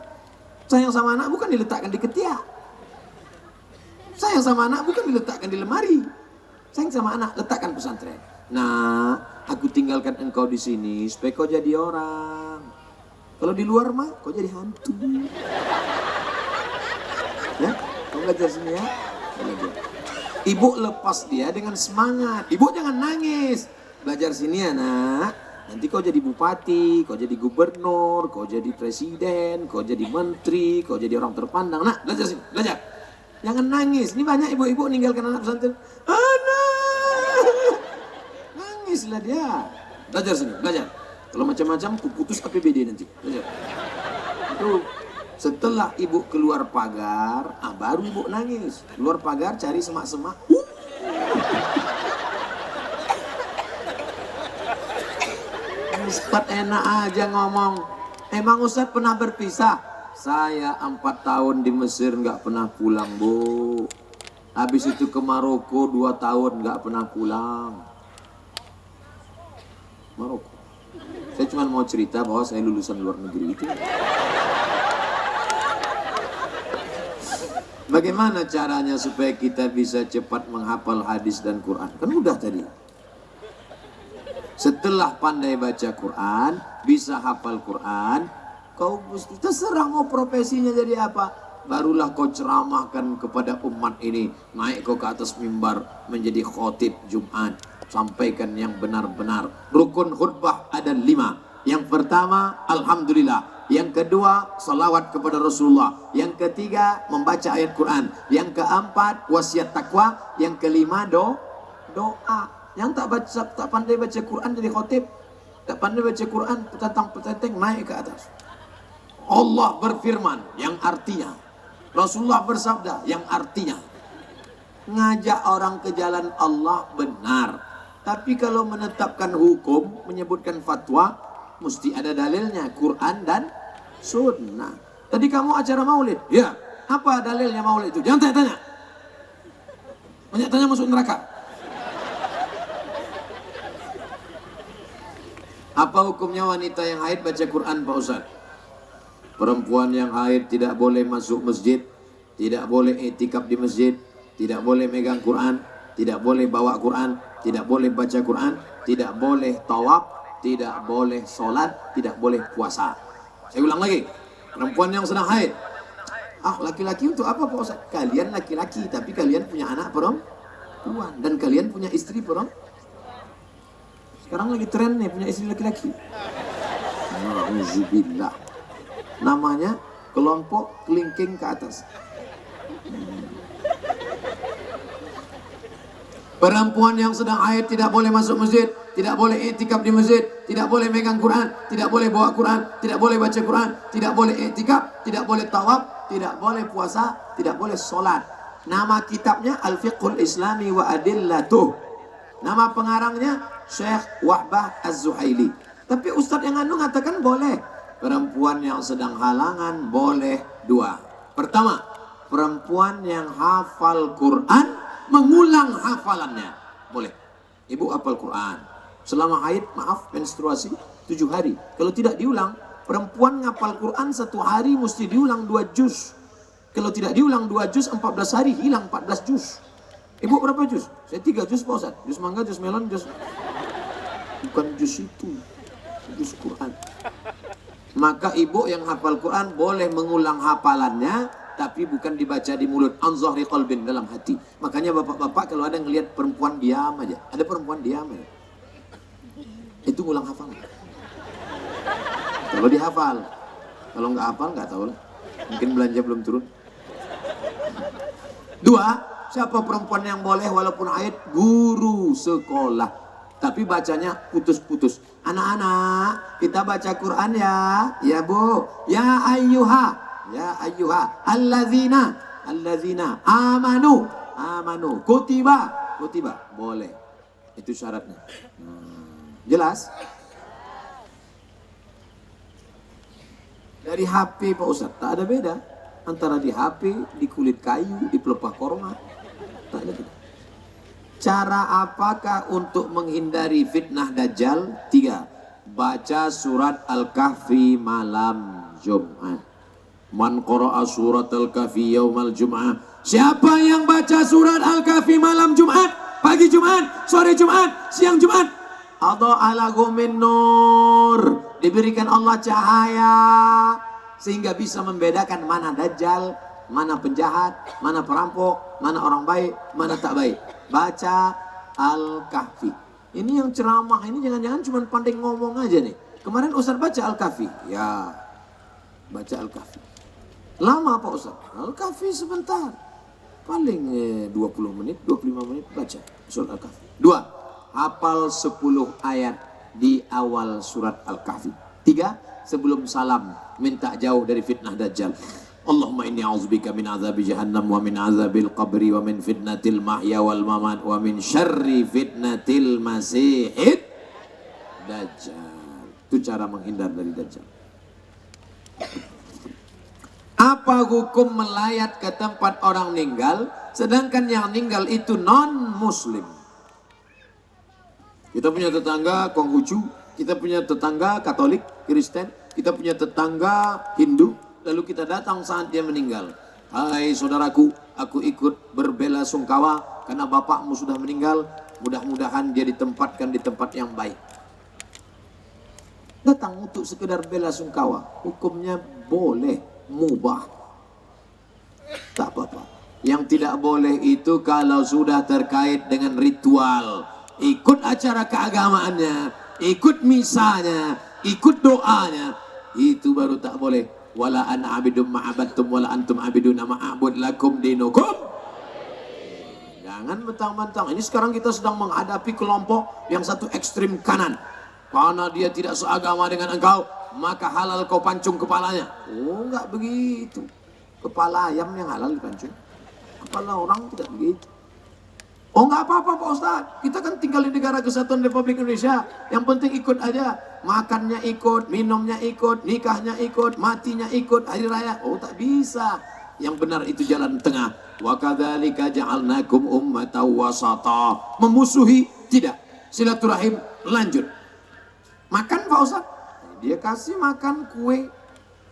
S2: Sayang sama anak bukan diletakkan di ketiak. Sayang sama anak bukan diletakkan di lemari. Sayang sama anak, letakkan pesantren. Nah, aku tinggalkan engkau di sini supaya kau jadi orang. Kalau di luar mah, kau jadi hantu. Ya, kau belajar sini ya. Belajar. Ibu lepas dia dengan semangat. Ibu jangan nangis. Belajar sini ya nak. Nanti kau jadi bupati, kau jadi gubernur, kau jadi presiden, kau jadi menteri, kau jadi orang terpandang. Nah, belajar sini, belajar. Jangan nangis. Ini banyak ibu-ibu meninggalkan anak pesantren. Anak! Nangislah dia. Belajar sini, belajar. Kalau macam-macam, ku putus APBD nanti. Belajar. Tuh. Setelah ibu keluar pagar, baru ibu nangis. Keluar pagar, cari semak-semak. Ustaz enak aja ngomong. Emang Ustaz pernah berpisah? Saya 4 tahun di Mesir nggak pernah pulang, Bu. Habis itu ke Maroko 2 tahun nggak pernah pulang. Maroko. Saya cuma mau cerita bahwa saya lulusan luar negeri itu. Bagaimana caranya supaya kita bisa cepat menghafal hadis dan Quran? Kan udah tadi. Setelah pandai baca Quran, bisa hafal Quran, kau mesti terserah mau profesinya jadi apa. Barulah kau ceramahkan kepada umat ini, naik kau ke atas mimbar menjadi khotib Jumat. Sampaikan yang benar-benar. Rukun khutbah ada 5. Yang pertama, Alhamdulillah. Yang kedua, salawat kepada Rasulullah. Yang ketiga, membaca ayat Quran. Yang keempat, wasiat takwa. Yang kelima, doa. Yang tak pandai baca Quran jadi khotib. Tak pandai baca Quran, petentang naik ke atas. Allah berfirman, yang artinya. Rasulullah bersabda, yang artinya. Ngajak orang ke jalan Allah benar. Tapi kalau menetapkan hukum, menyebutkan fatwa, mesti ada dalilnya, Quran dan Sunnah. Tadi kamu acara maulid, ya. Apa dalilnya maulid itu? Jangan tanya-tanya. Banyak tanya masuk neraka. Apa hukumnya wanita yang haid baca Quran, Pak Ustaz? Perempuan yang haid tidak boleh masuk masjid, tidak boleh i'tikaf di masjid, tidak boleh megang Quran, tidak boleh bawa Quran, tidak boleh baca Quran, tidak boleh tawaf, tidak boleh sholat, tidak boleh puasa. Saya ulang lagi, perempuan yang sedang haid. Laki-laki untuk apa, Pak Ustaz? Kalian laki-laki, tapi kalian punya anak perempuan dan kalian punya istri perempuan. Sekarang lagi tren nih punya istri laki-laki. Alhamdulillah. Namanya kelompok kelingking ke atas. Perempuan yang sedang haid tidak boleh masuk masjid, tidak boleh i'tikaf di masjid, tidak boleh megang Quran, tidak boleh bawa Quran, tidak boleh baca Quran, tidak boleh i'tikaf, tidak boleh tawaf, tidak boleh puasa, tidak boleh sholat. Nama kitabnya Al-Fiqhul Islami wa Adillatuh. Nama pengarangnya Syekh Wahbah Az-Zuhaili. Tapi Ustadz yang anu mengatakan boleh. Perempuan yang sedang halangan boleh 2. Pertama, perempuan yang hafal Quran mengulang hafalannya. Boleh. Ibu hafal Quran. Selama haid, maaf, menstruasi 7 hari. Kalau tidak diulang, perempuan ngapal Quran 1 hari mesti diulang 2 juz. Kalau tidak diulang 2 juz, 14 hari hilang 14 juz. Ibu berapa juz? Saya 3 juz, Pak Ustaz. Juz mangga, juz melon, juz... Bukan juz itu. Juz Quran. Maka ibu yang hafal Quran boleh mengulang hafalannya, tapi bukan dibaca di mulut, an zahri qalbin, dalam hati. Makanya bapak-bapak kalau ada ngelihat perempuan diam aja, ada perempuan diam aja, itu ngulang hafalan. Kalau dihafal, kalau nggak hafal nggak tahu lah, mungkin belanja belum turun. 2, siapa perempuan yang boleh walaupun haid? Guru sekolah. Tapi bacanya putus-putus. Anak-anak, kita baca Quran ya. Ya Bu. Ya ayyuha. Ya ayyuha. Allazina. Amanu. Kutiba. Boleh. Itu syaratnya. Jelas? Dari HP Pak Ustaz, tak ada beda. Antara di HP, di kulit kayu, di pelepah korma. Tak ada beda. Cara apakah untuk menghindari fitnah Dajjal? 3. Baca surat Al-Kahfi malam Jumat. Man qara'a surat Al-Kahfi yaumal Jum'ah. Siapa yang baca surat Al-Kahfi malam Jumat, pagi Jumat, sore Jumat, siang Jumat, adha'a lahu min nur, diberikan Allah cahaya sehingga bisa membedakan mana Dajjal, mana penjahat, mana perampok, mana orang baik, mana tak baik. Baca Al-Kahfi. Ini yang ceramah ini jangan-jangan cuma pandai ngomong aja nih. Kemarin Ustaz baca Al-Kahfi. Ya, baca Al-Kahfi. Lama Pak Ustaz? Al-Kahfi sebentar. Paling 20 menit, 25 menit baca surat Al-Kahfi. 2. Hafal 10 ayat di awal surat Al-Kahfi. 3. Sebelum salam, minta jauh dari fitnah Dajjal. Allahumma inni a'udzubika min azabi jahannam wa min azabil qabri wa min fitnatil mahya wal mamat wa min syarri fitnatil masihid Dajjal. Itu cara menghindar dari Dajjal. Apa hukum melayat ke tempat orang meninggal, sedangkan yang meninggal itu non-muslim? Kita punya tetangga Konghucu, kita punya tetangga Katolik, Kristen, kita punya tetangga Hindu, lalu kita datang saat dia meninggal. Hai saudaraku, aku ikut berbela sungkawa karena bapakmu sudah meninggal, mudah-mudahan dia ditempatkan di tempat yang baik. Datang untuk sekedar bela sungkawa, hukumnya boleh, mubah, tak apa-apa. Yang tidak boleh itu kalau sudah terkait dengan ritual, ikut acara keagamaannya, ikut misanya, ikut doanya, itu baru tak boleh. Wala ana abidum ma'abadtum wala antum abiduna ma'abud lakum dinukum. Jangan mentang-mentang. Ini sekarang kita sedang menghadapi kelompok yang satu ekstrim kanan. Karena dia tidak seagama dengan engkau, maka halal kau pancung kepalanya. Oh, enggak begitu. Kepala ayam yang halal dipancung, kepala orang tidak begitu. Oh, enggak apa-apa Pak Ustadz, kita kan tinggal di negara kesatuan Republik Indonesia, yang penting ikut aja. Makannya ikut, minumnya ikut, nikahnya ikut, matinya ikut, hari raya. Oh, tak bisa. Yang benar itu jalan tengah. Wa kadzalika ja'alnakum ummatan wasata. Memusuhi tidak, silaturahim lanjut. Makan Pak Ustadz, dia kasih makan kue.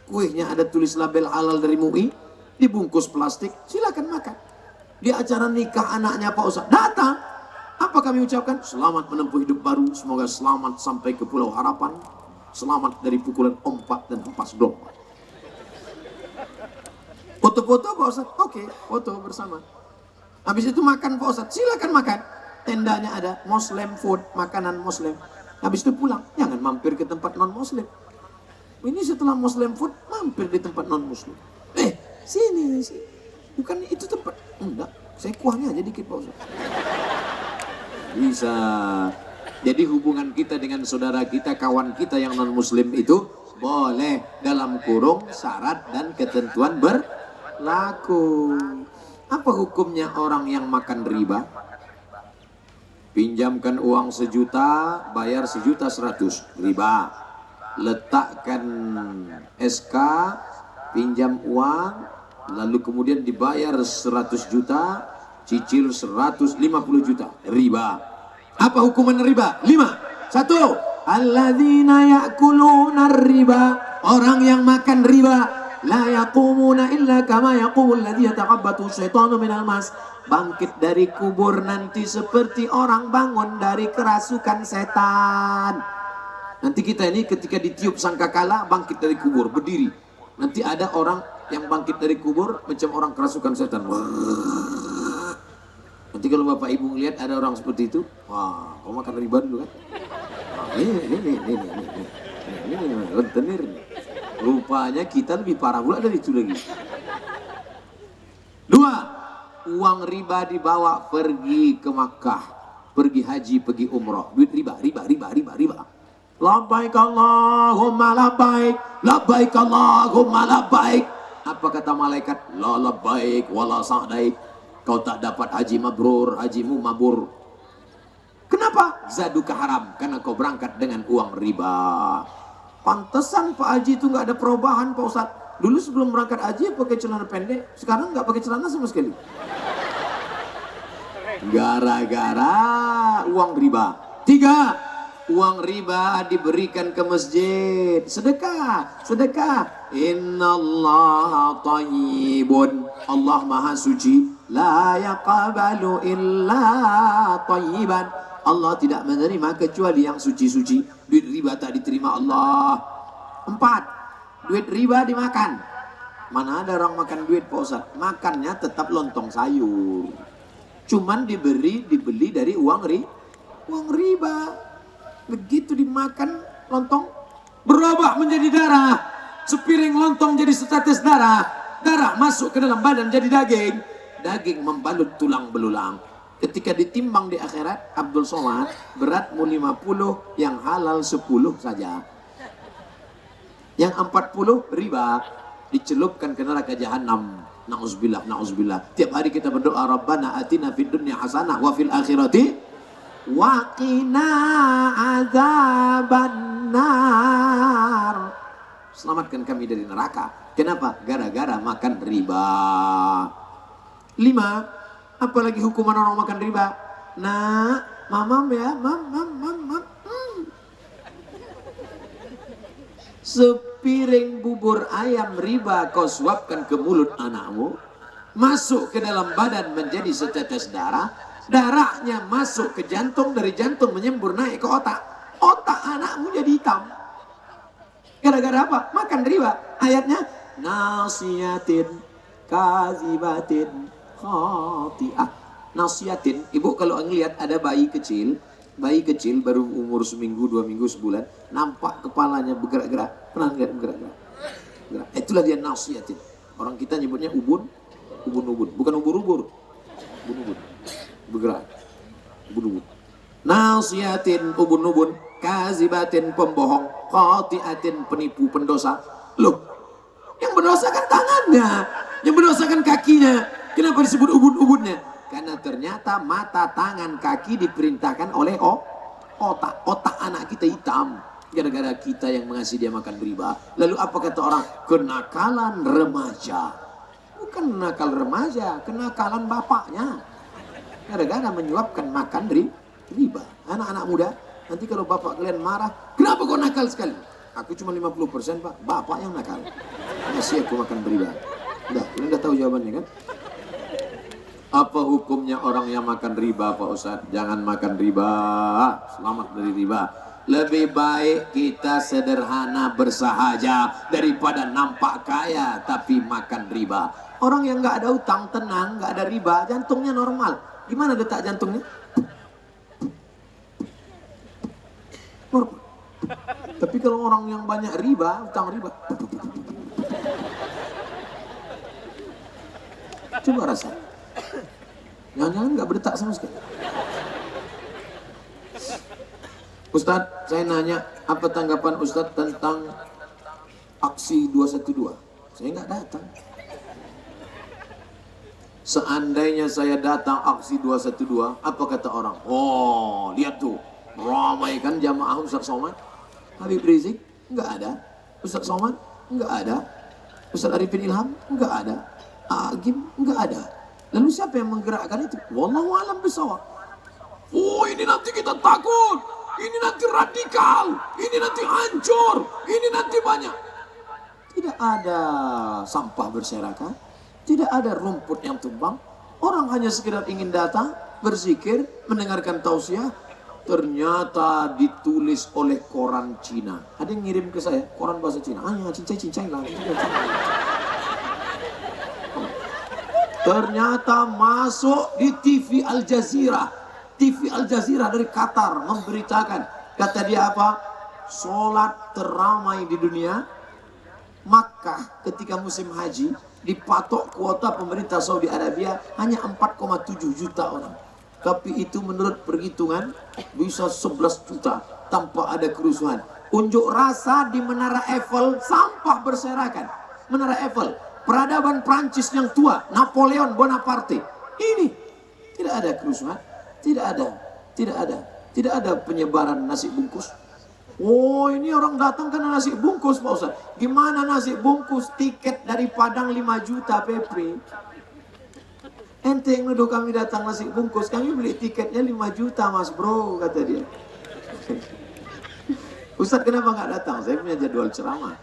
S2: Kuenya ada tulis label halal dari MUI, dibungkus plastik, silakan makan. Di acara nikah anaknya Pak Ustadz, datang. Apa kami ucapkan? Selamat menempuh hidup baru, semoga selamat sampai ke Pulau Harapan, selamat dari pukulan ombak dan hempas gelombang. Foto-foto Pak Ustadz, oke, foto bersama. Habis itu makan Pak Ustadz, silakan makan. Tendanya ada, Muslim food, makanan Muslim. Habis itu pulang, jangan mampir ke tempat non-Muslim. Ini setelah Muslim food, mampir di tempat non-Muslim. Sini. Bukan itu tempat. Enggak, saya kuahnya aja dikit Pak Ustadz. Bisa. Jadi hubungan kita dengan saudara kita, kawan kita yang non-Muslim itu boleh dalam kurung syarat dan ketentuan berlaku. Apa hukumnya orang yang makan riba? Pinjamkan uang 1 juta, bayar 1.100.000, riba. Letakkan SK, pinjam uang, lalu kemudian dibayar 100 juta, cicil 150 juta, riba. Apa hukuman riba? 5. 1. Alladzina ya'kuluna riba. Orang yang makan riba, la yaqumuna illa kama yaqumul ladzi yataqabbatu syaitanu minal mas. Bangkit dari kubur nanti seperti orang bangun dari kerasukan setan. Nanti kita ini ketika ditiup sangkakala bangkit dari kubur, berdiri. Nanti ada orang yang bangkit dari kubur macam orang kerasukan setan. Nanti kalau Bapak Ibu melihat ada orang seperti itu, wah, kau makan riba dulu kan? Ini rentenir. Rupanya kita lebih parah pula dari itu lagi. 2. Uang riba dibawa pergi ke Makkah, pergi haji, pergi umroh. Duit riba. Labbaik Allahumma labbaik, labbaik Allahumma labbaik. Apa kata malaikat? La labbaik wala sa'daik. Kau tak dapat haji mabrur, hajimu mabur. Kenapa? Zaduka haram, karena kau berangkat dengan uang riba. Pantesan Pak Haji itu nggak ada perubahan Pak Ustadz. Dulu sebelum berangkat haji pakai celana pendek, sekarang nggak pakai celana sama sekali. Gara-gara uang riba. 3. Uang riba diberikan ke masjid. Sedekah. Innallaha thayyibun. Allah maha suci. La yaqbalu illa thayyiban. Allah tidak menerima kecuali yang suci-suci. Duit riba tak diterima Allah. 4. Duit riba dimakan. Mana ada orang makan duit Pak Ustadz? Makannya tetap lontong sayur. Cuman dibeli dari uang riba. Begitu dimakan lontong berubah menjadi darah. Sepiring lontong jadi setetes darah. Darah masuk ke dalam badan jadi daging. Daging membalut tulang belulang. Ketika ditimbang di akhirat, Abdul Somad beratmu 50, yang halal 10 saja. Yang 40 riba, dicelupkan ke neraka jahanam. Na'udzubillah. Tiap hari kita berdoa, Rabbana atina fid dunya hasanah wa fil akhirati wa qina adzabannar. selamatkan kami dari neraka. Kenapa? Gara-gara makan riba. 5. Apalagi hukuman orang makan riba? Nah, mamam ya, mam. Sepiring bubur ayam riba kau suapkan ke mulut anakmu, masuk ke dalam badan menjadi setetes darah, darahnya masuk ke jantung, dari jantung menyembur naik ke otak, otak anakmu jadi hitam. Gara-gara apa? Makan riba. Ayatnya, nasiyatin kazibatin khati'ah. Nasiyatin, ibu kalau ngelihat ada bayi kecil baru umur seminggu, 2 minggu, sebulan, nampak kepalanya bergerak-gerak, pernah lihat bergerak-gerak? Itulah dia nasiyatin. Orang kita nyebutnya ubun, bukan ubur-ubur, ubun-ubun, bergerak, ubun-ubun. Nasiyatin, ubun-ubun, kazibatin, pembohong, khati'atin, penipu, pendosa. Loh, yang berdosa kan tangannya, yang berdosa kan kakinya. Kenapa disebut ubun-ubunnya? Karena ternyata mata, tangan, kaki diperintahkan oleh otak. Otak anak kita hitam. Gara-gara kita yang mengasih dia makan riba. Lalu apa kata orang? Kenakalan remaja. Bukan nakal remaja, kenakalan bapaknya. Gara-gara menyuapkan makan riba. Anak-anak muda, nanti kalau bapak kalian marah, kenapa kau nakal sekali? Aku cuma 50% pak, bapak yang nakal. Masih aku makan riba. Kalian udah tahu jawabannya kan? Apa hukumnya orang yang makan riba Pak Ustadz? Jangan makan riba, selamat dari riba. Lebih baik kita sederhana bersahaja daripada nampak kaya tapi makan riba. Orang yang nggak ada utang, tenang, nggak ada riba, jantungnya normal. Gimana detak jantungnya? Normal. Tapi kalau orang yang banyak riba, utang riba, coba rasa. Jangan-jangan nggak berdetak sama sekali. Ustadz, saya nanya, apa tanggapan Ustadz tentang aksi 212? Saya nggak datang. Seandainya saya datang aksi 212, apa kata orang? Oh, lihat tuh, ramai kan jamaah Ustadz Somad. Habib Rizik, nggak ada. Ustadz Somad, nggak ada. Ustadz Arifin Ilham, nggak ada. Agim, nggak ada. Lalu siapa yang menggerakkan itu? Wallahu a'lam bishawab. Oh, ini nanti kita takut, ini nanti radikal, ini nanti hancur, ini nanti banyak. Tidak ada sampah berserakan, tidak ada rumput yang tumbang. Orang hanya sekedar ingin datang, berzikir, mendengarkan tausiah. Ternyata ditulis oleh koran Cina. Ada yang ngirim ke saya, koran bahasa Cina. Ya, cincai lah. Ternyata masuk di TV Al Jazeera. TV Al Jazeera dari Qatar memberitakan. Kata dia apa? Sholat teramai di dunia. Makkah ketika musim haji dipatok kuota pemerintah Saudi Arabia hanya 4,7 juta orang. Tapi itu menurut perhitungan bisa 11 juta tanpa ada kerusuhan. Unjuk rasa di Menara Eiffel, sampah berserakan. Menara Eiffel, peradaban Prancis yang tua, Napoleon Bonaparte. Ini tidak ada kerusuhan, tidak ada penyebaran nasi bungkus. Oh, ini orang datang karena nasi bungkus Pak Ustaz. Gimana nasi bungkus? Tiket dari Padang 5 juta PP. Ente yang nuduh kami datang nasi bungkus, kami beli tiketnya 5 juta mas bro, kata dia. Ustaz kenapa nggak datang? Saya punya jadwal ceramah.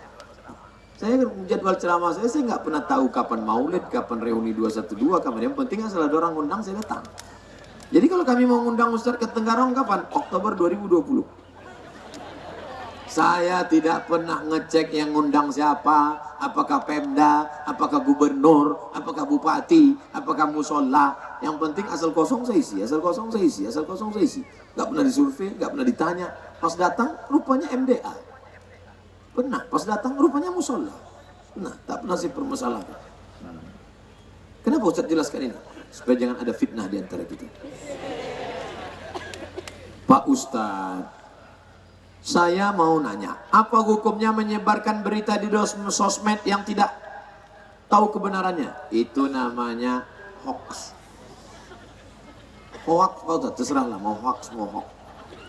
S2: Jadwal ceramah saya nggak pernah tahu kapan maulid, kapan reuni 212, kapan. Yang penting asal ada orang undang saya datang. Jadi kalau kami mau ngundang Ustaz ke Tenggarong kapan? Oktober 2020. Saya tidak pernah ngecek yang ngundang siapa, apakah Pemda, apakah gubernur, apakah bupati, apakah musola. Yang penting asal kosong saya isi, asal kosong saya isi, asal kosong saya isi. Gak pernah disurvei, gak pernah ditanya. Pas datang rupanya MDA. Pernah, pas datang rupanya musola. Nah, tak pernah sih permasalahan. Kenapa Ustaz jelaskan ini? Supaya jangan ada fitnah di antara kita. Pak Ustaz, saya mau nanya, apa hukumnya menyebarkan berita di sosmed yang tidak tahu kebenarannya? Itu namanya hoax. Hoax, Pak Ustaz, terserahlah mau hoax, mau hoax.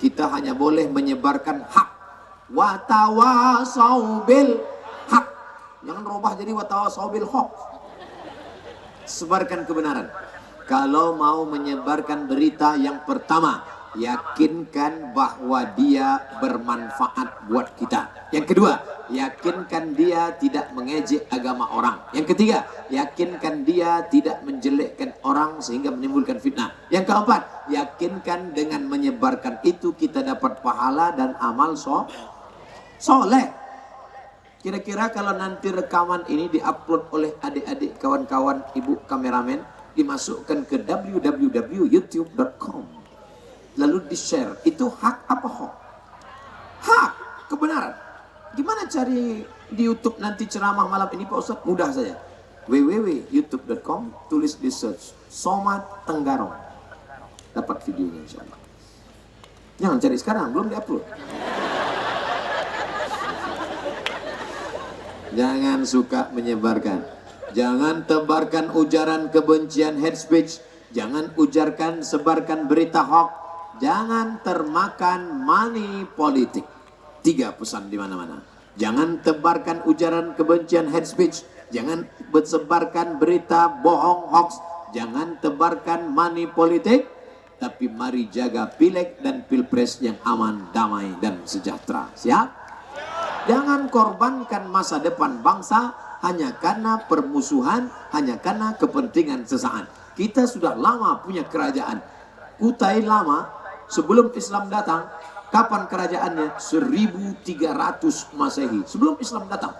S2: Kita hanya boleh menyebarkan hak. Wa tawasau bil jangan robah jadi watawasau bil haq. Sebarkan kebenaran. Kalau mau menyebarkan berita, yang pertama, yakinkan bahwa dia bermanfaat buat kita. Yang kedua, yakinkan dia tidak mengejek agama orang. Yang ketiga, yakinkan dia tidak menjelekkan orang sehingga menimbulkan fitnah. Yang keempat, yakinkan dengan menyebarkan itu kita dapat pahala dan amal soleh. Kira-kira kalau nanti rekaman ini diupload oleh adik-adik, kawan-kawan, ibu kameramen, dimasukkan ke www.youtube.com, lalu di-share, itu hak apa hoax? Hak, kebenaran. Gimana cari di YouTube nanti ceramah malam ini Pak Ustadz? Mudah saja, www.youtube.com, tulis di search Somad Tenggarong, dapat videonya insya Allah. Jangan cari sekarang, belum diupload. Jangan suka menyebarkan. Jangan tebarkan ujaran kebencian, hate speech. Jangan ujarkan, sebarkan berita hoax. Jangan termakan money politik. 3 pesan di mana-mana. Jangan tebarkan ujaran kebencian, hate speech. Jangan sebarkan berita bohong, hoax. Jangan tebarkan money politik. Tapi mari jaga pileg dan pilpres yang aman, damai, dan sejahtera. Siap? Jangan korbankan masa depan bangsa hanya karena permusuhan, hanya karena kepentingan sesaat. Kita sudah lama punya kerajaan. Kutai lama, sebelum Islam datang, kapan kerajaannya? 1300 Masehi, sebelum Islam datang.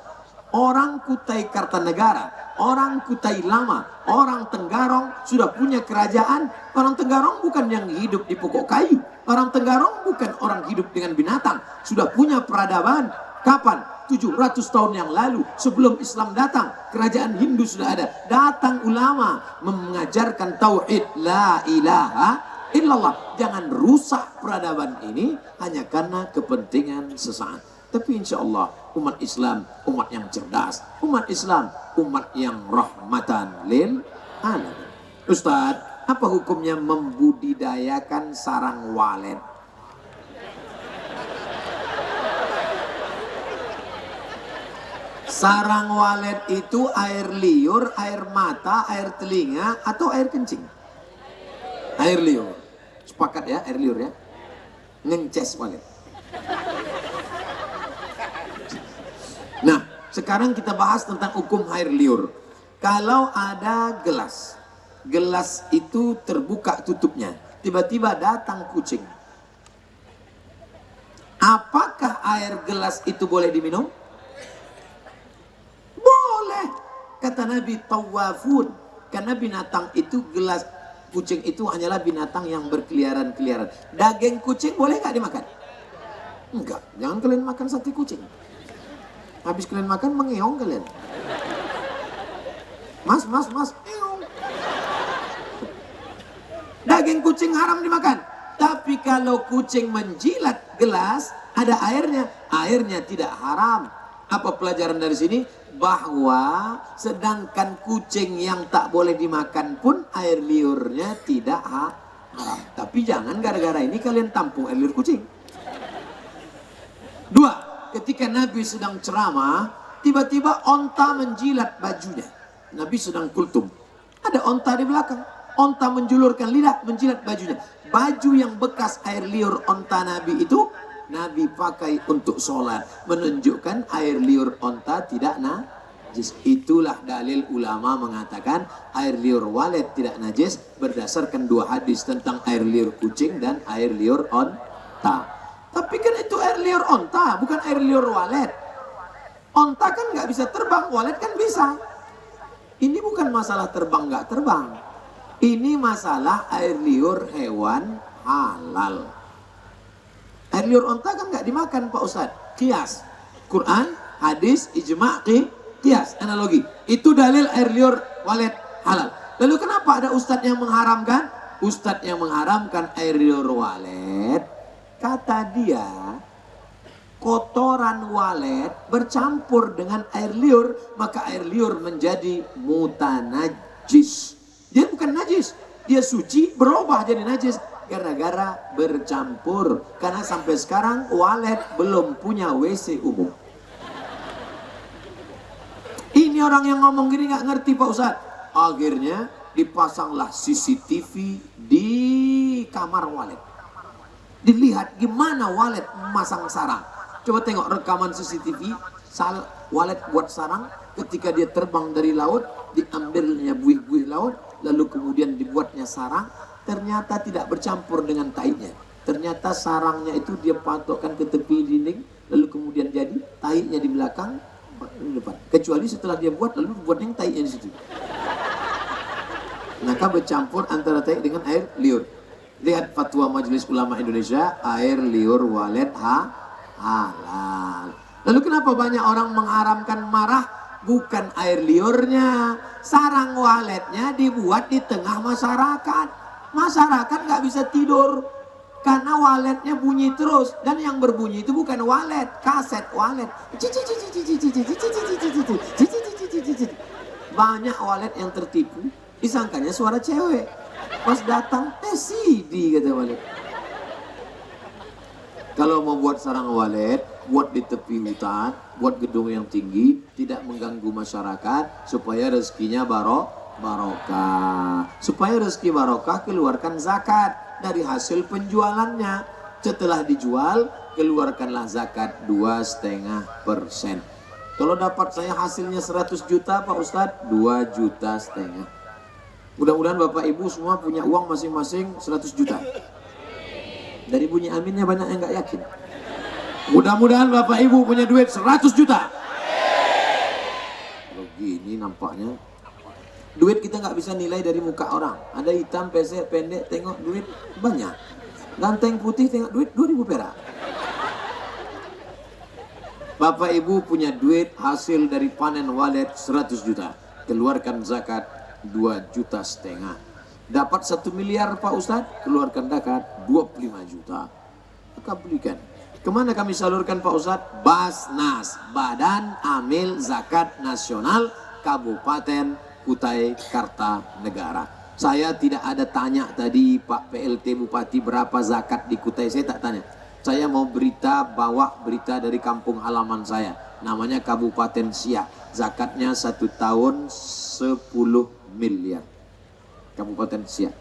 S2: Orang Kutai Kartanegara, orang Kutai lama, orang Tenggarong sudah punya kerajaan. Orang Tenggarong bukan yang hidup di pokok kayu. Orang Tenggarong bukan orang hidup dengan binatang. Sudah punya peradaban. Kapan? 700 tahun yang lalu, sebelum Islam datang, kerajaan Hindu sudah ada. Datang ulama mengajarkan tauhid, la ilaha illallah. Jangan rusak peradaban ini hanya karena kepentingan sesaat. Tapi insya Allah umat Islam umat yang cerdas, umat Islam umat yang rahmatan lil alamin. Ustadz, apa hukumnya membudidayakan sarang walet? Sarang walet itu air liur, air mata, air telinga, atau air kencing? Air liur. Sepakat ya, air liur ya. Ngences walet. Nah, sekarang kita bahas tentang hukum air liur. Kalau ada gelas, gelas itu terbuka tutupnya, tiba-tiba datang kucing. Apakah air gelas itu boleh diminum? Boleh. Kata Nabi, tawafun. Karena binatang itu, gelas kucing itu hanyalah binatang yang berkeliaran-keliaran. Daging kucing boleh nggak dimakan? Enggak. Jangan kalian makan sate kucing. Habis kalian makan mengeong kalian. Mas, eong. Daging kucing haram dimakan. Tapi kalau kucing menjilat gelas, ada airnya, airnya tidak haram. Apa pelajaran dari sini? Bahwa sedangkan kucing yang tak boleh dimakan pun air liurnya tidak haram. Tapi jangan gara-gara ini kalian tampung air liur kucing. 2. Ketika Nabi sedang ceramah, tiba-tiba onta menjilat bajunya. Nabi sedang kultum. Ada onta di belakang. Onta menjulurkan lidah, menjilat bajunya. Baju yang bekas air liur onta Nabi itu Nabi pakai untuk sholat, menunjukkan air liur onta tidak najis. Itulah dalil ulama mengatakan air liur walet tidak najis berdasarkan 2 hadis tentang air liur kucing dan air liur onta. Tapi kan itu air liur onta, bukan air liur walet. Onta kan nggak bisa terbang, walet kan bisa. Ini bukan masalah terbang nggak terbang. Ini masalah air liur hewan halal. Air liur onta kan nggak dimakan Pak Ustadz. Kias. Quran, hadis, ijma', kias. Analogi. Itu dalil air liur walet halal. Lalu kenapa ada ustadz yang mengharamkan? Ustadz yang mengharamkan air liur walet, kata dia, kotoran walet bercampur dengan air liur, maka air liur menjadi mutanajis. Dia bukan najis, dia suci berubah jadi najis. Gara-gara bercampur. Karena sampai sekarang walet belum punya WC umum. orang yang ngomong gini nggak ngerti Pak Ustadz. Akhirnya dipasanglah CCTV di kamar walet. Dilihat gimana walet memasang sarang. Coba tengok rekaman CCTV walet buat sarang ketika dia terbang dari laut, diambilnya buih-buih laut, lalu kemudian dibuatnya sarang, ternyata tidak bercampur dengan taiknya. Ternyata sarangnya itu dia patokkan ke tepi dinding, lalu kemudian jadi taiknya di belakang, di depan. Kecuali setelah dia buat, lalu buat yang taiknya di situ. Maka bercampur antara taik dengan air liur. Lihat fatwa Majelis Ulama Indonesia, air liur walet halal. Lalu kenapa banyak orang mengharamkan marah? Bukan air liurnya, sarang waletnya dibuat di tengah masyarakat. Masyarakat nggak bisa tidur karena waletnya bunyi terus, dan yang berbunyi itu bukan walet, kaset walet. Banyak walet yang tertipu, disangkanya suara cewek. Pas datang, CD kata walet. Kalau mau buat sarang walet, buat di tepi hutan, buat gedung yang tinggi, tidak mengganggu masyarakat, supaya rezekinya barokah. Supaya rezeki barokah, keluarkan zakat dari hasil penjualannya. Setelah dijual, keluarkanlah zakat 2,5%. Kalau dapat saya hasilnya 100 juta Pak Ustadz, 2,5 juta. Mudah-mudahan Bapak Ibu semua punya uang masing-masing 100 juta. Dari bunyi aminnya banyak yang nggak yakin. Mudah-mudahan Bapak Ibu punya duit 100 juta. Kalau gini nampaknya duit kita nggak bisa nilai dari muka orang. Ada hitam, pesek, pendek, tengok duit banyak. Ganteng putih, tengok duit 2.000 perak. Bapak Ibu punya duit hasil dari panen walet 100 juta. Keluarkan zakat 2,5 juta. Dapat 1 miliar Pak Ustadz, keluarkan zakat 25 juta. Maka belikan. Kemana kami salurkan Pak Ustadz? Basnas, Badan Amil Zakat Nasional Kabupaten Kutai Kartanegara. Saya tidak ada tanya tadi Pak PLT Bupati berapa zakat di Kutai, saya tak tanya. Saya mau bawa berita dari kampung halaman saya, namanya Kabupaten Siak. Zakatnya 1 tahun 10 miliar. Kabupaten Siak.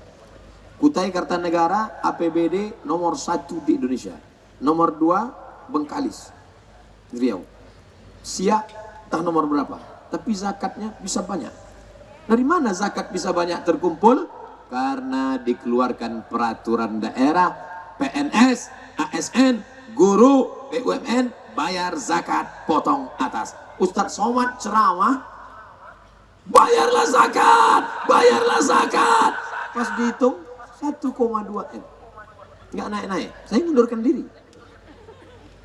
S2: Kutai Kartanegara APBD nomor 1 di Indonesia. Nomor 2 Bengkalis, Riau. Siak entah nomor berapa, tapi zakatnya bisa banyak. Dari mana zakat bisa banyak terkumpul? Karena dikeluarkan peraturan daerah, PNS, ASN, guru, BUMN, bayar zakat potong atas. Ustadz Somad ceramah, bayarlah zakat, bayarlah zakat. Pas dihitung 1,2 M. Nggak naik-naik, saya mundurkan diri.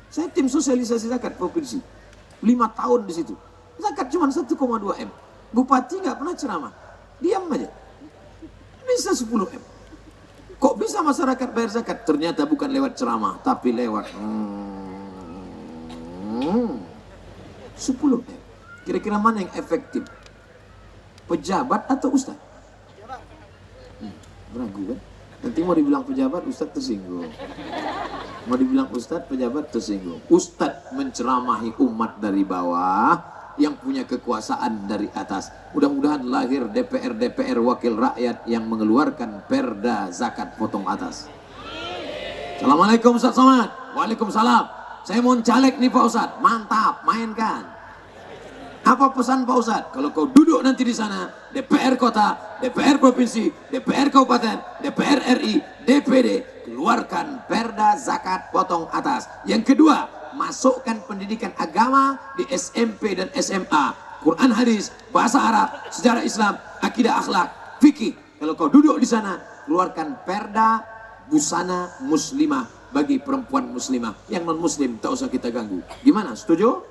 S2: Saya tim sosialisasi zakat provinsi, 5 tahun di situ. Zakat cuma 1,2 M. Bupati nggak pernah ceramah, diam aja. Bisa 10 M. Kok bisa masyarakat bayar zakat? Ternyata bukan lewat ceramah, tapi lewat 10 M. Kira-kira mana yang efektif? Pejabat atau ustadz? Ragu kan? Nanti mau dibilang pejabat, ustadz tersinggung. Mau dibilang ustadz, pejabat tersinggung. Ustadz menceramahi umat dari bawah, yang punya kekuasaan dari atas. Mudah-mudahan lahir DPR wakil rakyat yang mengeluarkan perda zakat potong atas. Assalamualaikum Ustadz Somad. Waalaikumsalam. Saya mau caleg nih Pak Ustadz. Mantap, mainkan. Apa pesan Pak Ustadz? Kalau kau duduk nanti di sana, DPR kota, DPR provinsi, DPR kabupaten, DPR RI, DPD, keluarkan perda zakat potong atas. Yang kedua, masukkan pendidikan agama di SMP dan SMA. Quran hadis, bahasa Arab, sejarah Islam, akidah akhlak, fikih. Kalau kau duduk di sana, keluarkan perda busana muslimah bagi perempuan muslimah. Yang non muslim tak usah kita ganggu. Gimana? Setuju?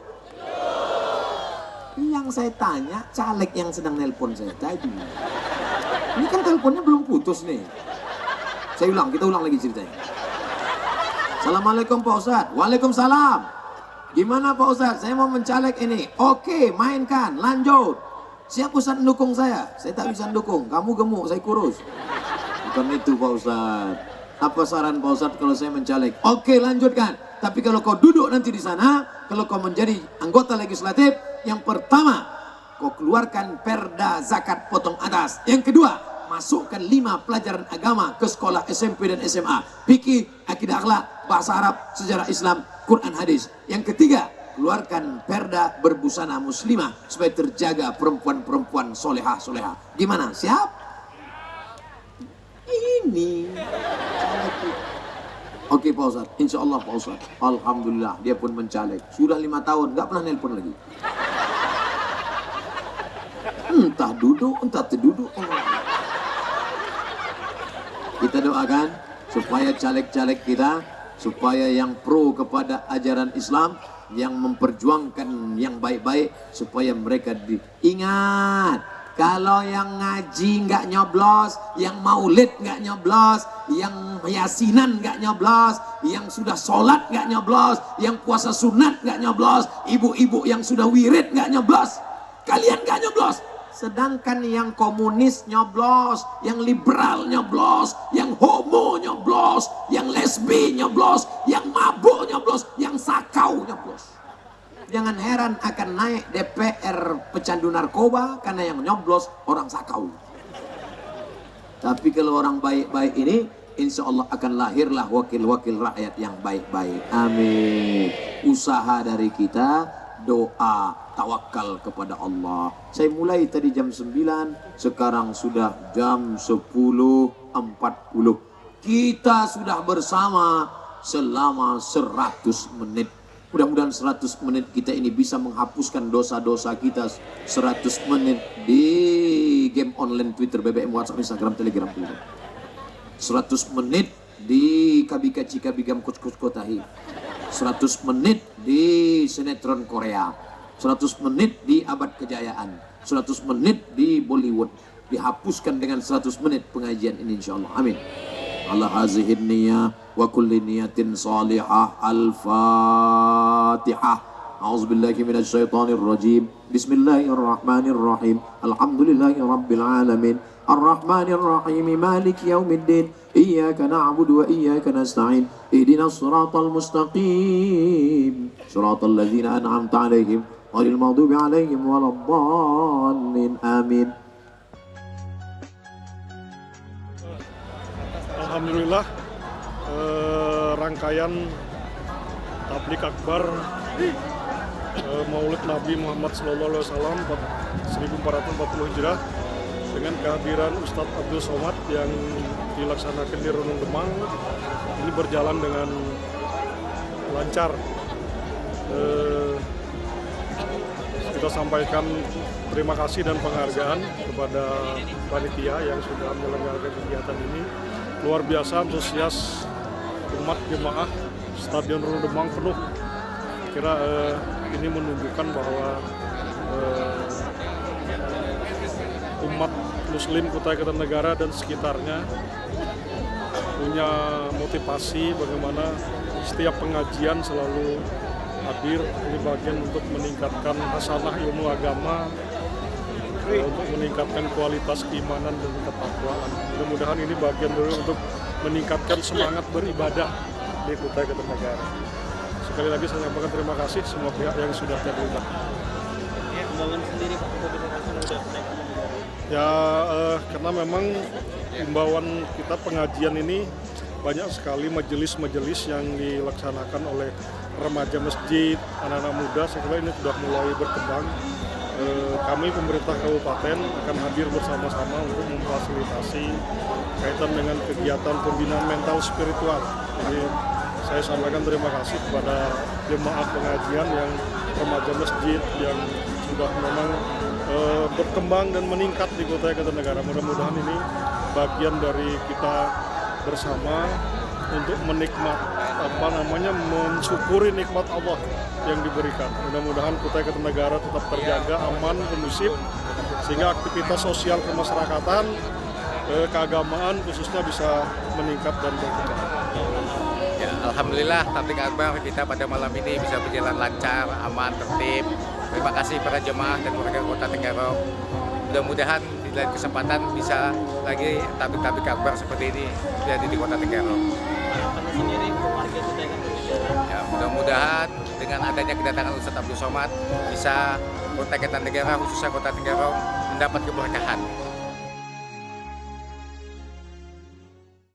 S2: Yang saya tanya caleg yang sedang nelpon saya tadi. Ini kan teleponnya belum putus nih. Saya ulang, kita ulang lagi ceritanya. Assalamualaikum Pak Ustadz. Waalaikumsalam. Gimana Pak Ustadz? Saya mau mencaleg ini. Oke, mainkan, lanjut. Siap Ustadz mendukung saya? Saya tak bisa mendukung. Kamu gemuk, saya kurus. Bukan itu Pak Ustadz. Apa saran Pak Ustadz kalau saya mencaleg? Oke, lanjutkan. Tapi kalau kau duduk nanti di sana, kalau kau menjadi anggota legislatif, yang pertama, kau keluarkan perda zakat potong atas. Yang kedua, masukkan 5 pelajaran agama ke sekolah SMP dan SMA. Fikih, akidah akhlak, bahasa Arab, sejarah Islam, Quran hadis. Yang ketiga, keluarkan perda berbusana muslimah supaya terjaga perempuan-perempuan solehah. Gimana? Siap? Ini. Oke Pak Ustadz, insya Allah Pak Ustadz. Alhamdulillah dia pun mencaleg. Sudah 5 tahun, nggak pernah nelpon lagi. Entah duduk, entah terduduk. Kita doakan supaya caleg-caleg kita, supaya yang pro kepada ajaran Islam, yang memperjuangkan yang baik-baik, supaya mereka diingat. Kalau yang ngaji nggak nyoblos, yang maulid nggak nyoblos, yang yasinan nggak nyoblos, yang sudah sholat nggak nyoblos, yang puasa sunat nggak nyoblos, ibu-ibu yang sudah wirid nggak nyoblos, kalian nggak nyoblos. Sedangkan yang komunis nyoblos, yang liberal nyoblos, yang homo nyoblos, yang lesbi nyoblos, yang mabuk nyoblos, yang sakau nyoblos. Jangan heran akan naik DPR pecandu narkoba karena yang nyoblos orang sakau. Tapi kalau orang baik-baik ini, insya Allah akan lahirlah wakil-wakil rakyat yang baik-baik. Amin. Usaha dari kita, doa, tawakal kepada Allah. Saya mulai tadi jam 9, sekarang sudah jam 10.40. Kita sudah bersama selama 100 menit. Mudah-mudahan 100 menit kita ini bisa menghapuskan dosa-dosa kita. 100 menit di game online Twitter, BBM, WhatsApp, Instagram, Telegram. 100 menit di Kabika Cika Bigam Coach Kotahi. 100 menit di sinetron Korea. 100 menit di Abad Kejayaan. 100 menit di Bollywood. Dihapuskan dengan 100 menit pengajian ini insyaallah. Amin. Ala hazihin niyah wa kulli niyatin salihah. Al-Fatihah. A'udzubillahi minasyaitonir rajim. Bismillahirrahmanirrahim. Alhamdulillahi rabbil alamin. Ar-Rahmanir Rahim. Maliki yaumiddin. Iyyaka na'budu wa iyyaka nasta'in. Ihdinas siratal mustaqim. Siratal ladzina an'amta 'alaihim ghairil maghdubi 'alaihim waladdallin. Amin.
S3: Alhamdulillah, rangkaian tablik akbar Maulid Nabi Muhammad SAW 1440 Hijrah dengan kehadiran Ustadz Abdul Somad yang dilaksanakan di Renung Demang ini berjalan dengan lancar. Kita sampaikan terima kasih dan penghargaan kepada panitia yang sudah menyelenggarakan kegiatan ini. Luar biasa antusias umat jemaah, Stadion Renung Demang penuh. Kira ini menunjukkan bahwa umat Muslim Kutai Kartanegara dan sekitarnya punya motivasi bagaimana setiap pengajian selalu hadir. Ini bagian untuk meningkatkan hasanah ilmu agama, untuk meningkatkan kualitas keimanan dan ketakwaan. Mudah-mudahan ini bagian dulu untuk meningkatkan semangat beribadah di Kutai Kartanegara. Sekali lagi saya sampaikan terima kasih semua pihak yang sudah terlibat.
S4: Himbauan sendiri Pak untuk
S3: Ya, karena memang himbauan kita pengajian ini banyak sekali majelis-majelis yang dilaksanakan oleh remaja masjid, anak-anak muda. Saya kira ini sudah mulai berkembang. Kami pemerintah kabupaten akan hadir bersama-sama untuk memfasilitasi kaitan dengan kegiatan pembinaan mental spiritual. Jadi saya sampaikan terima kasih kepada jemaah pengajian yang remaja masjid yang sudah memang berkembang dan meningkat di Kutai Kartanegara. Mudah-mudahan ini bagian dari kita bersama untuk mensyukuri nikmat Allah yang diberikan. Mudah-mudahan Kutai Kartanegara tetap terjaga, aman, kondusif, sehingga aktivitas sosial kemasyarakatan, keagamaan khususnya bisa meningkat dan berkembang.
S5: Ya, alhamdulillah tablik akbar kita pada malam ini bisa berjalan lancar, aman, tertib. Terima kasih para jemaah dan warga Kota Tenggarong. Mudah-mudahan di lain kesempatan bisa lagi tablik-tablik akbar seperti ini terjadi di Kota Tenggarong.
S4: Harapannya sendiri untuk warga kita yang akan berbicara.
S5: Ya, mudah-mudahan dengan adanya kedatangan Ustadz Abdul Somad bisa Kota Kertanegara, khususnya Kota Tenggarong mendapat keberkahan.